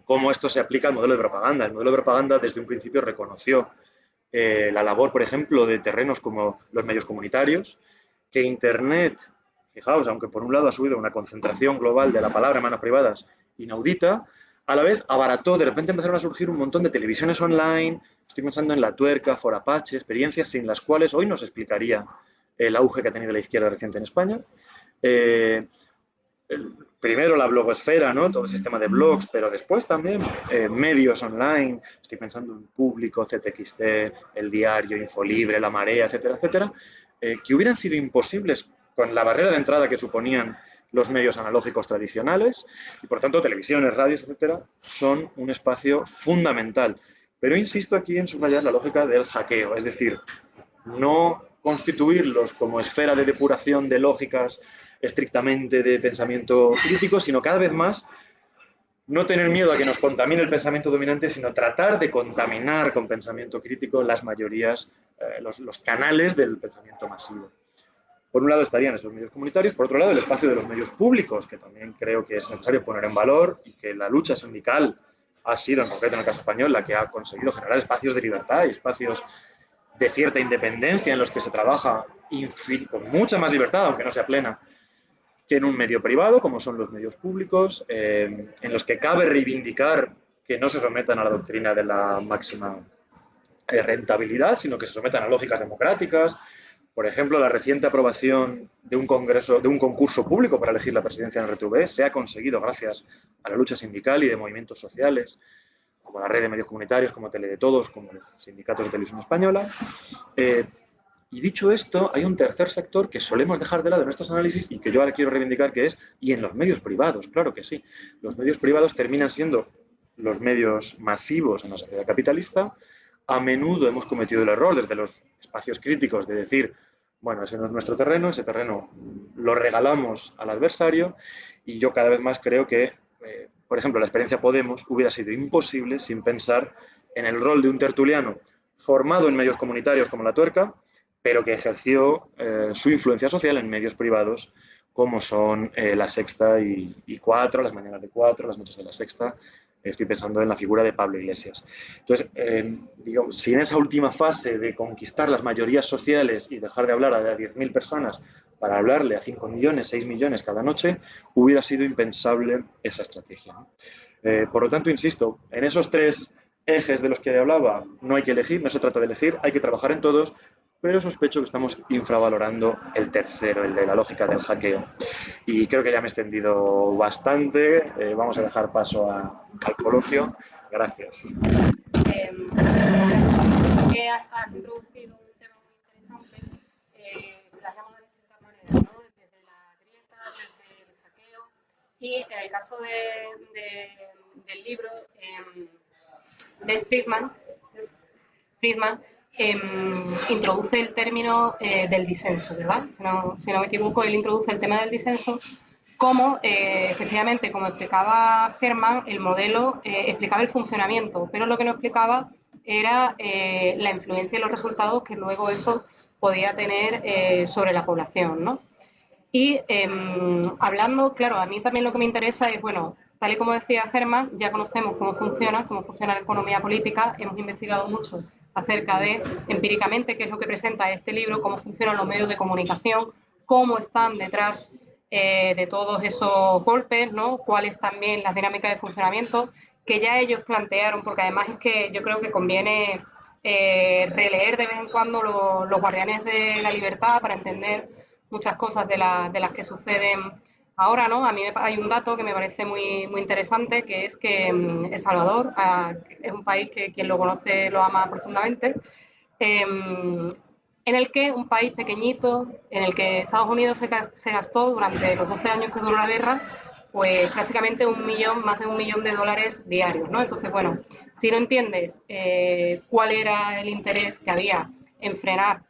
cómo esto se aplica al modelo de propaganda. El modelo de propaganda desde un principio reconoció la labor, por ejemplo, de terrenos como los medios comunitarios, que Internet, fijaos, aunque por un lado ha subido una concentración global de la palabra en manos privadas inaudita, a la vez abarató, de repente empezaron a surgir un montón de televisiones online, estoy pensando en La Tuerca, For Apache, experiencias sin las cuales hoy no se explicaría el auge que ha tenido la izquierda reciente en España. Primero la blogosfera, ¿no? Todo el sistema de blogs, pero después también medios online, estoy pensando en Público, CTXT, El Diario, Infolibre, La Marea, etcétera, etcétera, que hubieran sido imposibles con la barrera de entrada que suponían los medios analógicos tradicionales y, por tanto, televisiones, radios, etcétera, son un espacio fundamental. Pero insisto aquí en subrayar la lógica del hackeo, es decir, no constituirlos como esfera de depuración de lógicas estrictamente de pensamiento crítico, sino cada vez más no tener miedo a que nos contamine el pensamiento dominante, sino tratar de contaminar con pensamiento crítico las mayorías, los canales del pensamiento masivo. Por un lado estarían esos medios comunitarios, por otro lado el espacio de los medios públicos, que también creo que es necesario poner en valor y que la lucha sindical ha sido, en concreto en el caso español, la que ha conseguido generar espacios de libertad y espacios de cierta independencia en los que se trabaja con mucha más libertad, aunque no sea plena, que en un medio privado, como son los medios públicos, en los que cabe reivindicar que no se sometan a la doctrina de la máxima rentabilidad, sino que se sometan a lógicas democráticas. Por ejemplo, la reciente aprobación de un concurso público para elegir la presidencia en RTV se ha conseguido gracias a la lucha sindical y de movimientos sociales, como la red de medios comunitarios, como Tele de Todos, como los sindicatos de televisión española. Y dicho esto, hay un tercer sector que solemos dejar de lado en estos análisis y que yo ahora quiero reivindicar, que es, y en los medios privados, claro que sí. Los medios privados terminan siendo los medios masivos en la sociedad capitalista. A menudo hemos cometido el error desde los espacios críticos de decir, bueno, ese no es nuestro terreno, ese terreno lo regalamos al adversario, y yo cada vez más creo que, por ejemplo, la experiencia Podemos hubiera sido imposible sin pensar en el rol de un tertuliano formado en medios comunitarios como La Tuerca, pero que ejerció su influencia social en medios privados como son La Sexta y Cuatro, las mañanas de Cuatro, las noches de La Sexta. Estoy pensando en la figura de Pablo Iglesias. Entonces, digamos, si en esa última fase de conquistar las mayorías sociales y dejar de hablar a 10.000 personas para hablarle a 5 millones, 6 millones cada noche, hubiera sido impensable esa estrategia, ¿no? Por lo tanto, insisto, en esos tres ejes de los que hablaba no hay que elegir, no se trata de elegir, hay que trabajar en todos, pero sospecho que estamos infravalorando el tercero, el de la lógica del hackeo. Y creo que ya me he extendido bastante. Vamos a dejar paso al coloquio. Gracias. Que has introducido un tema muy interesante, las llamo de distintas maneras, ¿no? Desde la grieta, desde el hackeo, y en el caso del libro de Friedman introduce el término del disenso, ¿verdad? Si no me equivoco, él introduce el tema del disenso como, efectivamente, como explicaba Hermann, el modelo explicaba el funcionamiento, pero lo que no explicaba era la influencia y los resultados que luego eso podía tener sobre la población, ¿no? Y hablando, claro, a mí también lo que me interesa es, bueno, tal y como decía Hermann, ya conocemos cómo funciona la economía política, hemos investigado mucho acerca de, empíricamente, qué es lo que presenta este libro, cómo funcionan los medios de comunicación, cómo están detrás de todos esos golpes, ¿no? Cuáles también las dinámicas de funcionamiento que ya ellos plantearon, porque además es que yo creo que conviene releer de vez en cuando los Guardianes de la Libertad para entender muchas cosas de las que suceden ahora, ¿no? A mí hay un dato que me parece muy, muy interesante, que es que El Salvador es un país que quien lo conoce lo ama profundamente, en el que un país pequeñito, en el que Estados Unidos se gastó durante los 12 años que duró la guerra, pues prácticamente más de $1 millón diarios, ¿no? Entonces, bueno, si no entiendes cuál era el interés que había en frenar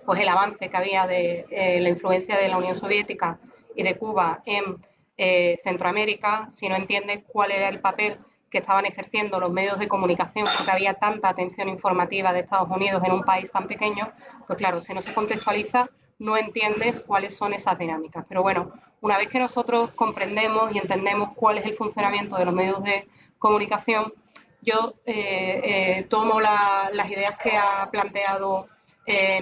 pues el avance que había de la influencia de la Unión Soviética y de Cuba en Centroamérica, si no entiendes cuál era el papel que estaban ejerciendo los medios de comunicación, porque había tanta atención informativa de Estados Unidos en un país tan pequeño, pues claro, si no se contextualiza, no entiendes cuáles son esas dinámicas. Pero bueno, una vez que nosotros comprendemos y entendemos cuál es el funcionamiento de los medios de comunicación, yo tomo las ideas que ha planteado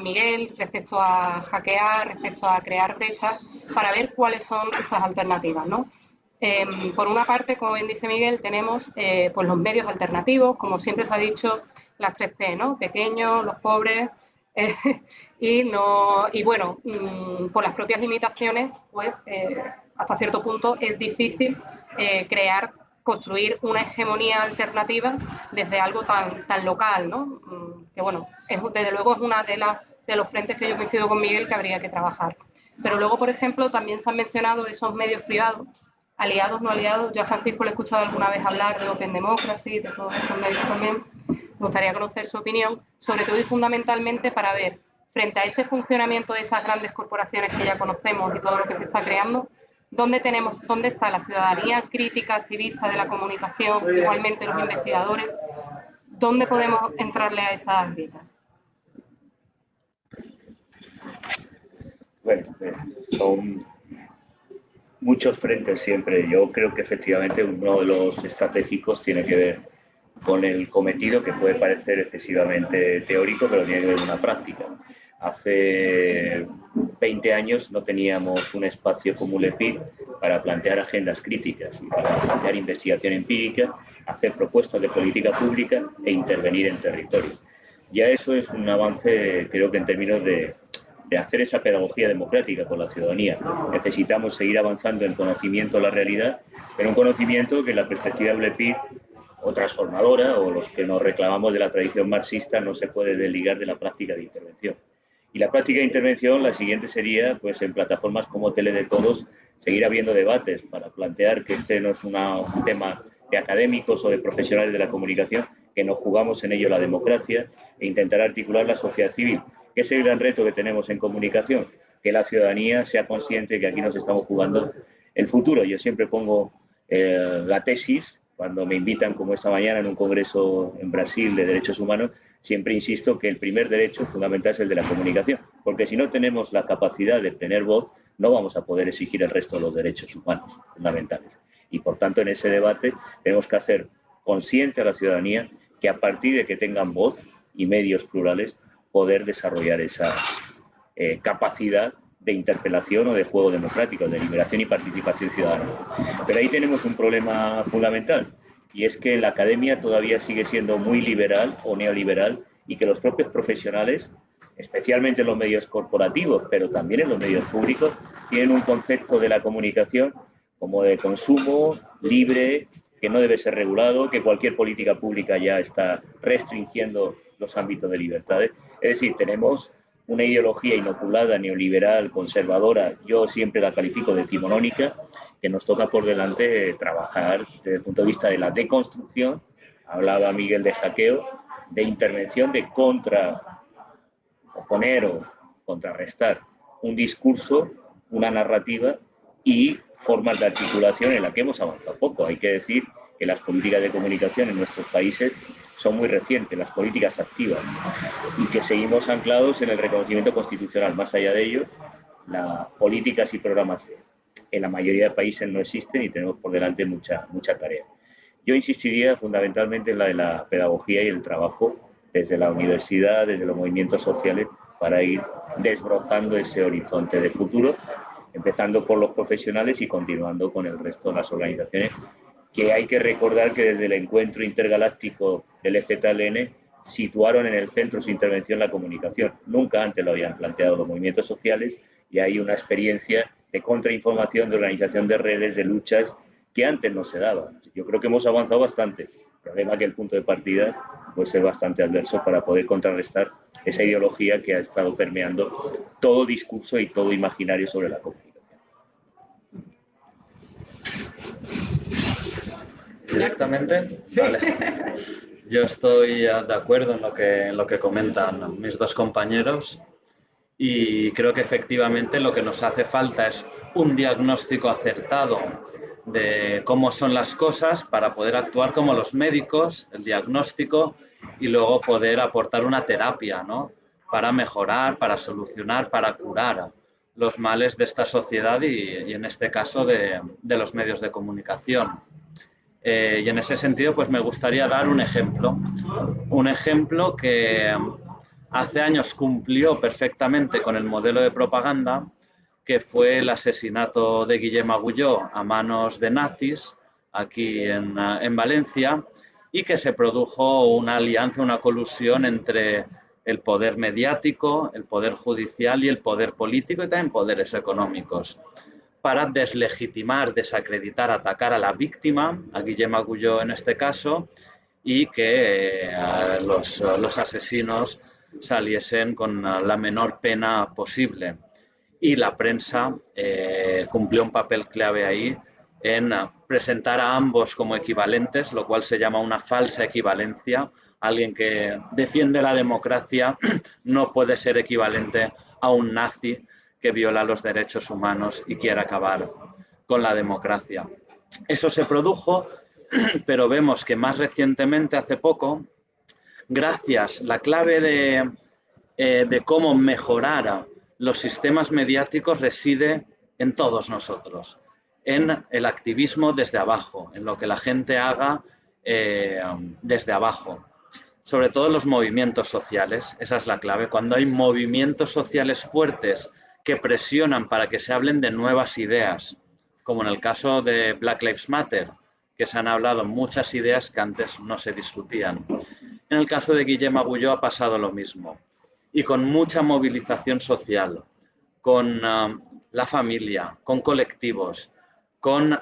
Miguel respecto a hackear, respecto a crear brechas, para ver cuáles son esas alternativas, ¿no? Por una parte, como bien dice Miguel, tenemos pues los medios alternativos, como siempre se ha dicho, las 3P, ¿no? Pequeños, los pobres, y bueno, por las propias limitaciones, pues hasta cierto punto es difícil construir una hegemonía alternativa desde algo tan local, ¿no? Que bueno, desde luego es una de los frentes que yo coincido con Miguel que habría que trabajar. Pero luego, por ejemplo, también se han mencionado esos medios privados, aliados, no aliados. Yo a Francisco le he escuchado alguna vez hablar de Open Democracy, de todos esos medios también. Me gustaría conocer su opinión, sobre todo y fundamentalmente para ver, frente a ese funcionamiento de esas grandes corporaciones que ya conocemos y todo lo que se está creando, ¿dónde está la ciudadanía crítica, activista de la comunicación, igualmente los investigadores? ¿Dónde podemos entrarle a esas grietas? Bueno, son muchos frentes siempre. Yo creo que efectivamente uno de los estratégicos tiene que ver con el cometido, que puede parecer excesivamente teórico, pero tiene que ver con una práctica. Hace 20 años no teníamos un espacio como ULEPID para plantear agendas críticas, para plantear investigación empírica, hacer propuestas de política pública e intervenir en territorio. Ya eso es un avance, creo que en términos de hacer esa pedagogía democrática con la ciudadanía. Necesitamos seguir avanzando en conocimiento de la realidad, pero un conocimiento que en la perspectiva de ULEPID o transformadora, o los que nos reclamamos de la tradición marxista, no se puede desligar de la práctica de intervención. Y la práctica de intervención, la siguiente sería, pues en plataformas como Tele de Todos, seguir habiendo debates para plantear que este no es un tema de académicos o de profesionales de la comunicación, que nos jugamos en ello la democracia e intentar articular la sociedad civil, que es el gran reto que tenemos en comunicación, que la ciudadanía sea consciente de que aquí nos estamos jugando el futuro. Yo siempre pongo la tesis, cuando me invitan, como esta mañana, en un congreso en Brasil de derechos humanos, siempre insisto que el primer derecho fundamental es el de la comunicación, porque si no tenemos la capacidad de tener voz, no vamos a poder exigir el resto de los derechos humanos fundamentales. Y por tanto, en ese debate tenemos que hacer consciente a la ciudadanía que a partir de que tengan voz y medios plurales, poder desarrollar esa capacidad de interpelación o de juego democrático, de liberación y participación ciudadana. Pero ahí tenemos un problema fundamental, y es que la academia todavía sigue siendo muy liberal o neoliberal, y que los propios profesionales, especialmente en los medios corporativos, pero también en los medios públicos, tienen un concepto de la comunicación como de consumo libre, que no debe ser regulado, que cualquier política pública ya está restringiendo los ámbitos de libertades. Es decir, tenemos una ideología inoculada, neoliberal, conservadora, yo siempre la califico de decimonónica, que nos toca por delante trabajar desde el punto de vista de la deconstrucción. Hablaba Miguel de hackeo, de intervención, de oponer o contrarrestar un discurso, una narrativa y formas de articulación en la que hemos avanzado poco. Hay que decir que las políticas de comunicación en nuestros países son muy recientes, las políticas activas, y que seguimos anclados en el reconocimiento constitucional. Más allá de ello, las políticas y programas en la mayoría de países no existen y tenemos por delante mucha tarea. Yo insistiría fundamentalmente en la de la pedagogía y el trabajo desde la universidad, desde los movimientos sociales, para ir desbrozando ese horizonte de futuro, empezando por los profesionales y continuando con el resto de las organizaciones, que hay que recordar que desde el encuentro intergaláctico del EZLN situaron en el centro de su intervención la comunicación. Nunca antes lo habían planteado los movimientos sociales, y hay una experiencia de contrainformación, de organización de redes, de luchas, que antes no se daba. Yo creo que hemos avanzado bastante. El problema es que el punto de partida puede ser bastante adverso para poder contrarrestar esa ideología que ha estado permeando todo discurso y todo imaginario sobre la comunicación. ¿Directamente? Sí. Vale. Yo estoy de acuerdo en lo que comentan mis dos compañeros, y creo que efectivamente lo que nos hace falta es un diagnóstico acertado de cómo son las cosas para poder actuar como los médicos, el diagnóstico, y luego poder aportar una terapia, ¿no? Para mejorar, para solucionar, para curar los males de esta sociedad y en este caso de los medios de comunicación. Y en ese sentido, pues me gustaría dar un ejemplo. Un ejemplo que hace años cumplió perfectamente con el modelo de propaganda, que fue el asesinato de Guillem Agulló a manos de nazis aquí en Valencia, y que se produjo una alianza, una colusión entre el poder mediático, el poder judicial y el poder político y también poderes económicos, para deslegitimar, desacreditar, atacar a la víctima, a Guillem Agulló en este caso, y que los asesinos saliesen con la menor pena posible. Y la prensa cumplió un papel clave ahí en presentar a ambos como equivalentes, lo cual se llama una falsa equivalencia. Alguien que defiende la democracia no puede ser equivalente a un nazi que viola los derechos humanos y quiere acabar con la democracia. Eso se produjo, pero vemos que más recientemente, hace poco, gracias, la clave de cómo mejorar los sistemas mediáticos reside en todos nosotros, en el activismo desde abajo, en lo que la gente haga desde abajo. Sobre todo los movimientos sociales, esa es la clave. Cuando hay movimientos sociales fuertes que presionan para que se hablen de nuevas ideas, como en el caso de Black Lives Matter, que se han hablado muchas ideas que antes no se discutían. En el caso de Guillem Agulló ha pasado lo mismo. Y con mucha movilización social, con la familia, con colectivos, con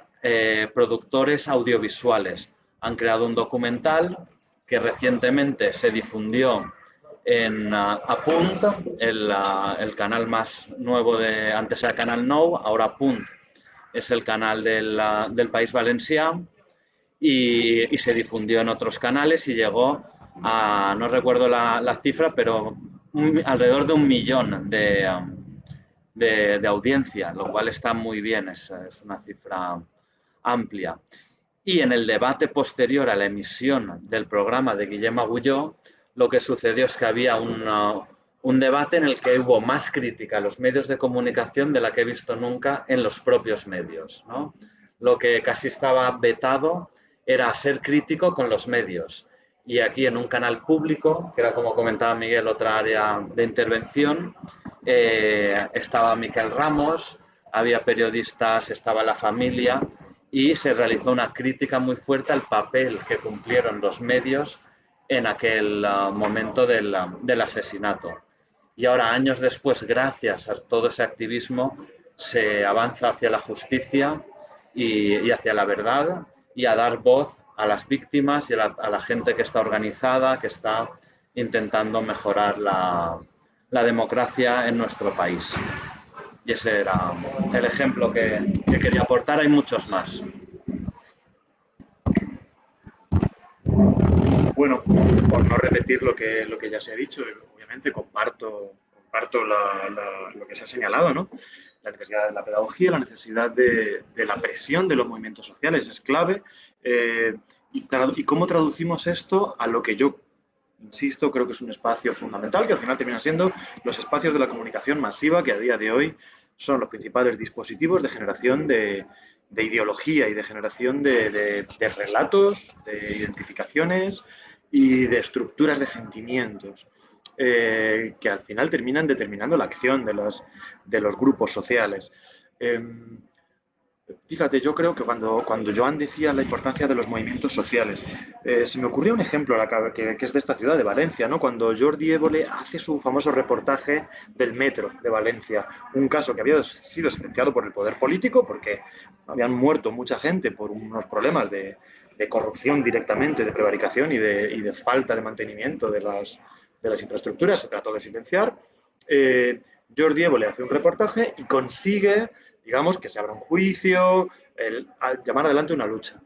productores audiovisuales. Han creado un documental que recientemente se difundió en Apunt, el canal más nuevo de, antes era Canal Nou, ahora Apunt es el canal del País Valencià, y se difundió en otros canales y llegó a, no recuerdo la cifra, pero alrededor de 1 millón de audiencia, lo cual está muy bien, es una cifra amplia. Y en el debate posterior a la emisión del programa de Guillem Agulló, lo que sucedió es que había un debate en el que hubo más crítica a los medios de comunicación de la que he visto nunca en los propios medios, ¿no? Lo que casi estaba vetado era ser crítico con los medios. Y aquí en un canal público, que era, como comentaba Miguel, otra área de intervención, estaba Miquel Ramos, había periodistas, estaba la familia, y se realizó una crítica muy fuerte al papel que cumplieron los medios en aquel momento del asesinato. Y ahora, años después, gracias a todo ese activismo, se avanza hacia la justicia y hacia la verdad, y a dar voz a las víctimas y a la gente que está organizada, que está intentando mejorar la democracia en nuestro país. Y ese era el ejemplo que quería aportar. Hay muchos más. Bueno, por no repetir lo que ya se ha dicho, obviamente comparto lo que se ha señalado, ¿no? La necesidad de la pedagogía, la necesidad de la presión de los movimientos sociales es clave. Y cómo traducimos esto a lo que yo, insisto, creo que es un espacio fundamental, que al final terminan siendo los espacios de la comunicación masiva, que a día de hoy son los principales dispositivos de generación de ideología y de generación de relatos, de identificaciones y de estructuras de sentimientos, que al final terminan determinando la acción de los grupos sociales. Fíjate, yo creo que cuando Joan decía la importancia de los movimientos sociales, se me ocurrió un ejemplo que es de esta ciudad, de Valencia, ¿no? Cuando Jordi Évole hace su famoso reportaje del metro de Valencia, un caso que había sido silenciado por el poder político porque habían muerto mucha gente por unos problemas de corrupción directamente, de prevaricación y de falta de mantenimiento de las infraestructuras, se trató de silenciar. Jordi Évole hace un reportaje y consigue, digamos, que se abra un juicio, llamar adelante una lucha.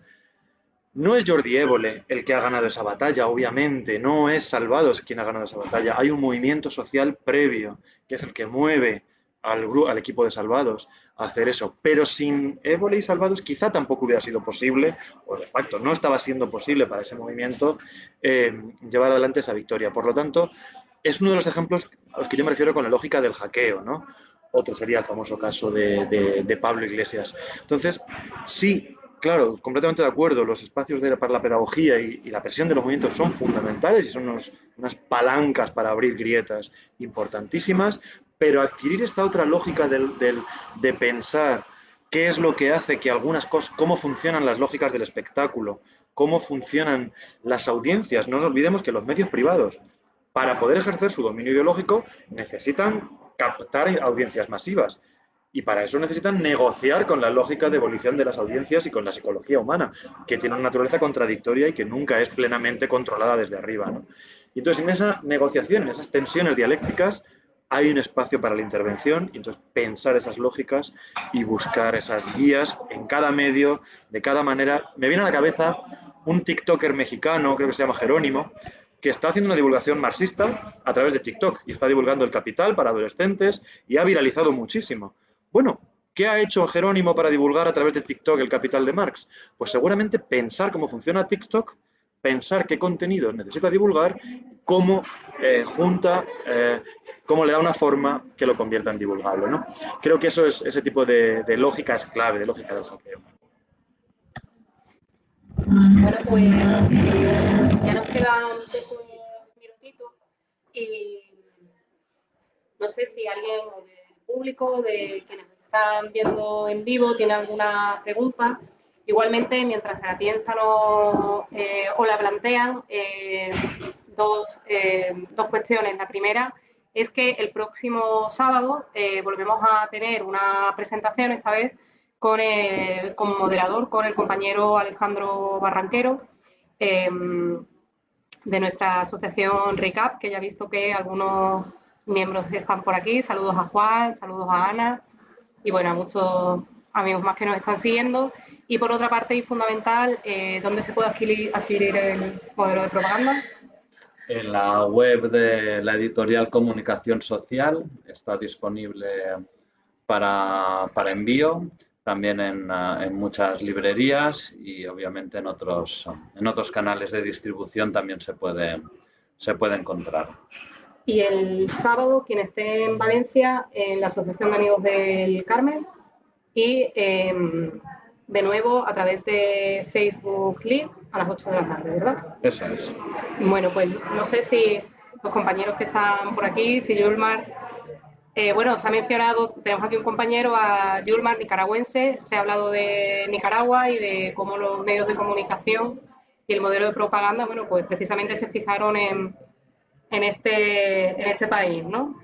No es Jordi Évole el que ha ganado esa batalla, obviamente, no es Salvados quien ha ganado esa batalla. Hay un movimiento social previo, que es el que mueve al equipo de Salvados a hacer eso. Pero sin Évole y Salvados quizá tampoco hubiera sido posible, o de facto no estaba siendo posible para ese movimiento llevar adelante esa victoria. Por lo tanto, es uno de los ejemplos a los que yo me refiero con la lógica del hackeo, ¿no? Otro sería el famoso caso de Pablo Iglesias. Entonces, sí, claro, completamente de acuerdo, los espacios para la pedagogía y la presión de los movimientos son fundamentales y son unas palancas para abrir grietas importantísimas, pero adquirir esta otra lógica de pensar qué es lo que hace que algunas cosas, cómo funcionan las lógicas del espectáculo, cómo funcionan las audiencias. No nos olvidemos que los medios privados, para poder ejercer su dominio ideológico, necesitan captar audiencias masivas. Y para eso necesitan negociar con la lógica de evolución de las audiencias y con la psicología humana, que tiene una naturaleza contradictoria y que nunca es plenamente controlada desde arriba, ¿no? Y entonces, en esa negociación, en esas tensiones dialécticas, hay un espacio para la intervención y entonces pensar esas lógicas y buscar esas guías en cada medio, de cada manera. Me viene a la cabeza un TikToker mexicano, creo que se llama Jerónimo, que está haciendo una divulgación marxista a través de TikTok y está divulgando El Capital para adolescentes y ha viralizado muchísimo. Bueno, ¿qué ha hecho Jerónimo para divulgar a través de TikTok El Capital de Marx? Pues seguramente pensar cómo funciona TikTok, pensar qué contenidos necesita divulgar, cómo junta, cómo le da una forma que lo convierta en divulgable, ¿no? Creo que eso es, ese tipo de lógica es clave, de lógica del hackeo. Bueno, pues ya nos quedan pocos minutitos y no sé si alguien del público, de quienes están viendo en vivo, tiene alguna pregunta. Igualmente, mientras se la piensan o la plantean, dos cuestiones. La primera es que el próximo sábado volvemos a tener una presentación, esta vez como moderador, con el compañero Alejandro Barranquero, de nuestra asociación RICAP, que ya he visto que algunos miembros están por aquí. Saludos a Juan, saludos a Ana y bueno, a muchos amigos más que nos están siguiendo. Y por otra parte, y fundamental, ¿dónde se puede adquirir el modelo de propaganda? En la web de la editorial Comunicación Social está disponible para envío, también en muchas librerías y obviamente en otros canales de distribución también se puede encontrar. Y el sábado, quien esté en Valencia, en la Asociación de Amigos del Carmen, y de nuevo a través de Facebook Live a las 8 de la tarde, ¿verdad? Eso es. Bueno, pues no sé si los compañeros que están por aquí, si Yulmar, bueno, se ha mencionado, tenemos aquí un compañero, a Yulmar, nicaragüense, se ha hablado de Nicaragua y de cómo los medios de comunicación y el modelo de propaganda, bueno, pues precisamente se fijaron en este país, ¿no?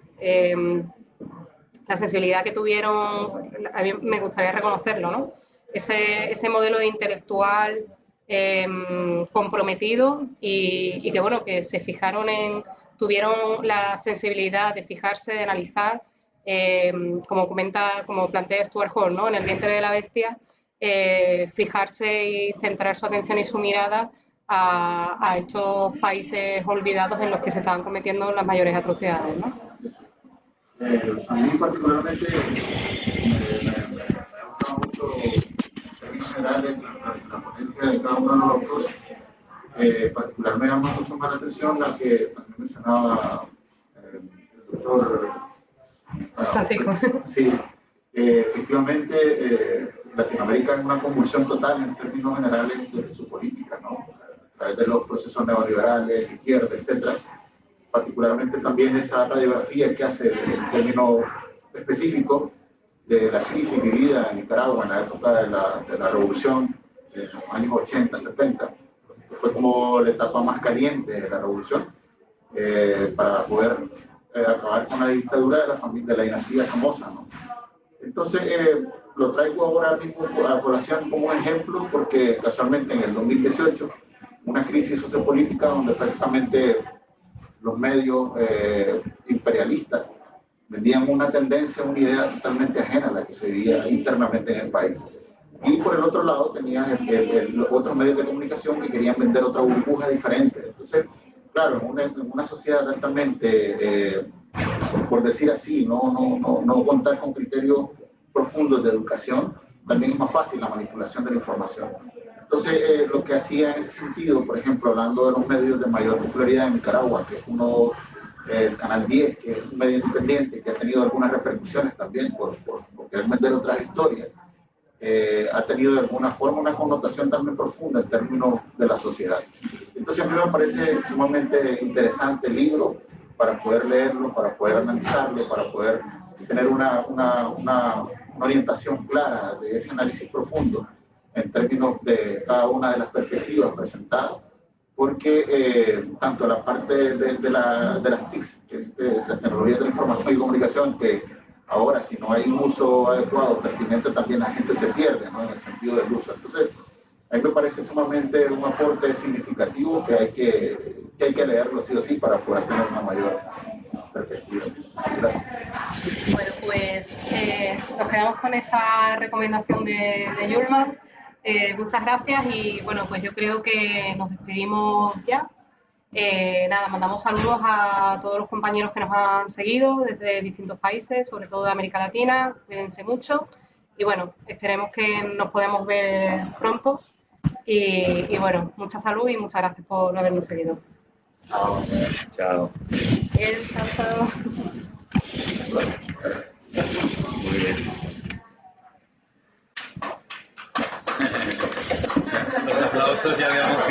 La sensibilidad que tuvieron, a mí me gustaría reconocerlo, ¿no? Ese modelo de intelectual comprometido y que, bueno, que se fijaron tuvieron la sensibilidad de fijarse, de analizar, como plantea Stuart Hall, ¿no? En El vientre de la bestia, fijarse y centrar su atención y su mirada a estos países olvidados en los que se estaban cometiendo las mayores atrocidades, ¿no? A mí particularmente me ha gustado mucho en términos generales la ponencia de cada uno de los autores. Particularmente me llama mucho más la atención la que también mencionaba el doctor Francisco. Sí, efectivamente Latinoamérica es una convulsión total en términos generales de su política, ¿no? A través de los procesos neoliberales, izquierda, etcétera. Particularmente también esa radiografía que hace en términos específicos de la crisis vivida en Nicaragua en la época de la revolución de los años 80, 70, que fue como la etapa más caliente de la revolución, para poder acabar con la dictadura de la dinastía Somoza, ¿no? Entonces, lo traigo ahora mismo a colación como un ejemplo porque casualmente en el 2018, una crisis sociopolítica donde prácticamente los medios imperialistas vendían una tendencia, una idea totalmente ajena a la que se vivía internamente en el país. Y por el otro lado tenías los otros medios de comunicación que querían vender otra burbuja diferente. Entonces, claro, en una sociedad altamente, por decir así, no contar con criterios profundos de educación, también es más fácil la manipulación de la información. Entonces, lo que hacía en ese sentido, por ejemplo, hablando de los medios de mayor popularidad en Nicaragua, que es el Canal 10, que es un medio independiente, que ha tenido algunas repercusiones también por querer vender otras historias, ha tenido de alguna forma una connotación también profunda en términos de la sociedad. Entonces a mí me parece sumamente interesante el libro para poder leerlo, para poder analizarlo, para poder tener una orientación clara de ese análisis profundo en términos de cada una de las perspectivas presentadas, porque tanto la parte de las TICs, de las tecnologías de la información y comunicación, que ahora si no hay un uso adecuado, pertinente, también la gente se pierde, ¿no?, en el sentido del uso. Entonces, a mí me parece sumamente un aporte significativo que hay que leerlo sí o sí para poder tener una mayor perspectiva. Gracias. Bueno, pues nos quedamos con esa recomendación de Yulma. Muchas gracias y bueno, pues yo creo que nos despedimos ya. Nada, mandamos saludos a todos los compañeros que nos han seguido desde distintos países, sobre todo de América Latina. Cuídense mucho y bueno, esperemos que nos podamos ver pronto. Y bueno, mucha salud y muchas gracias por habernos seguido. Chao. Bien, chao, chao. Muy bien. Los aplausos ya habíamos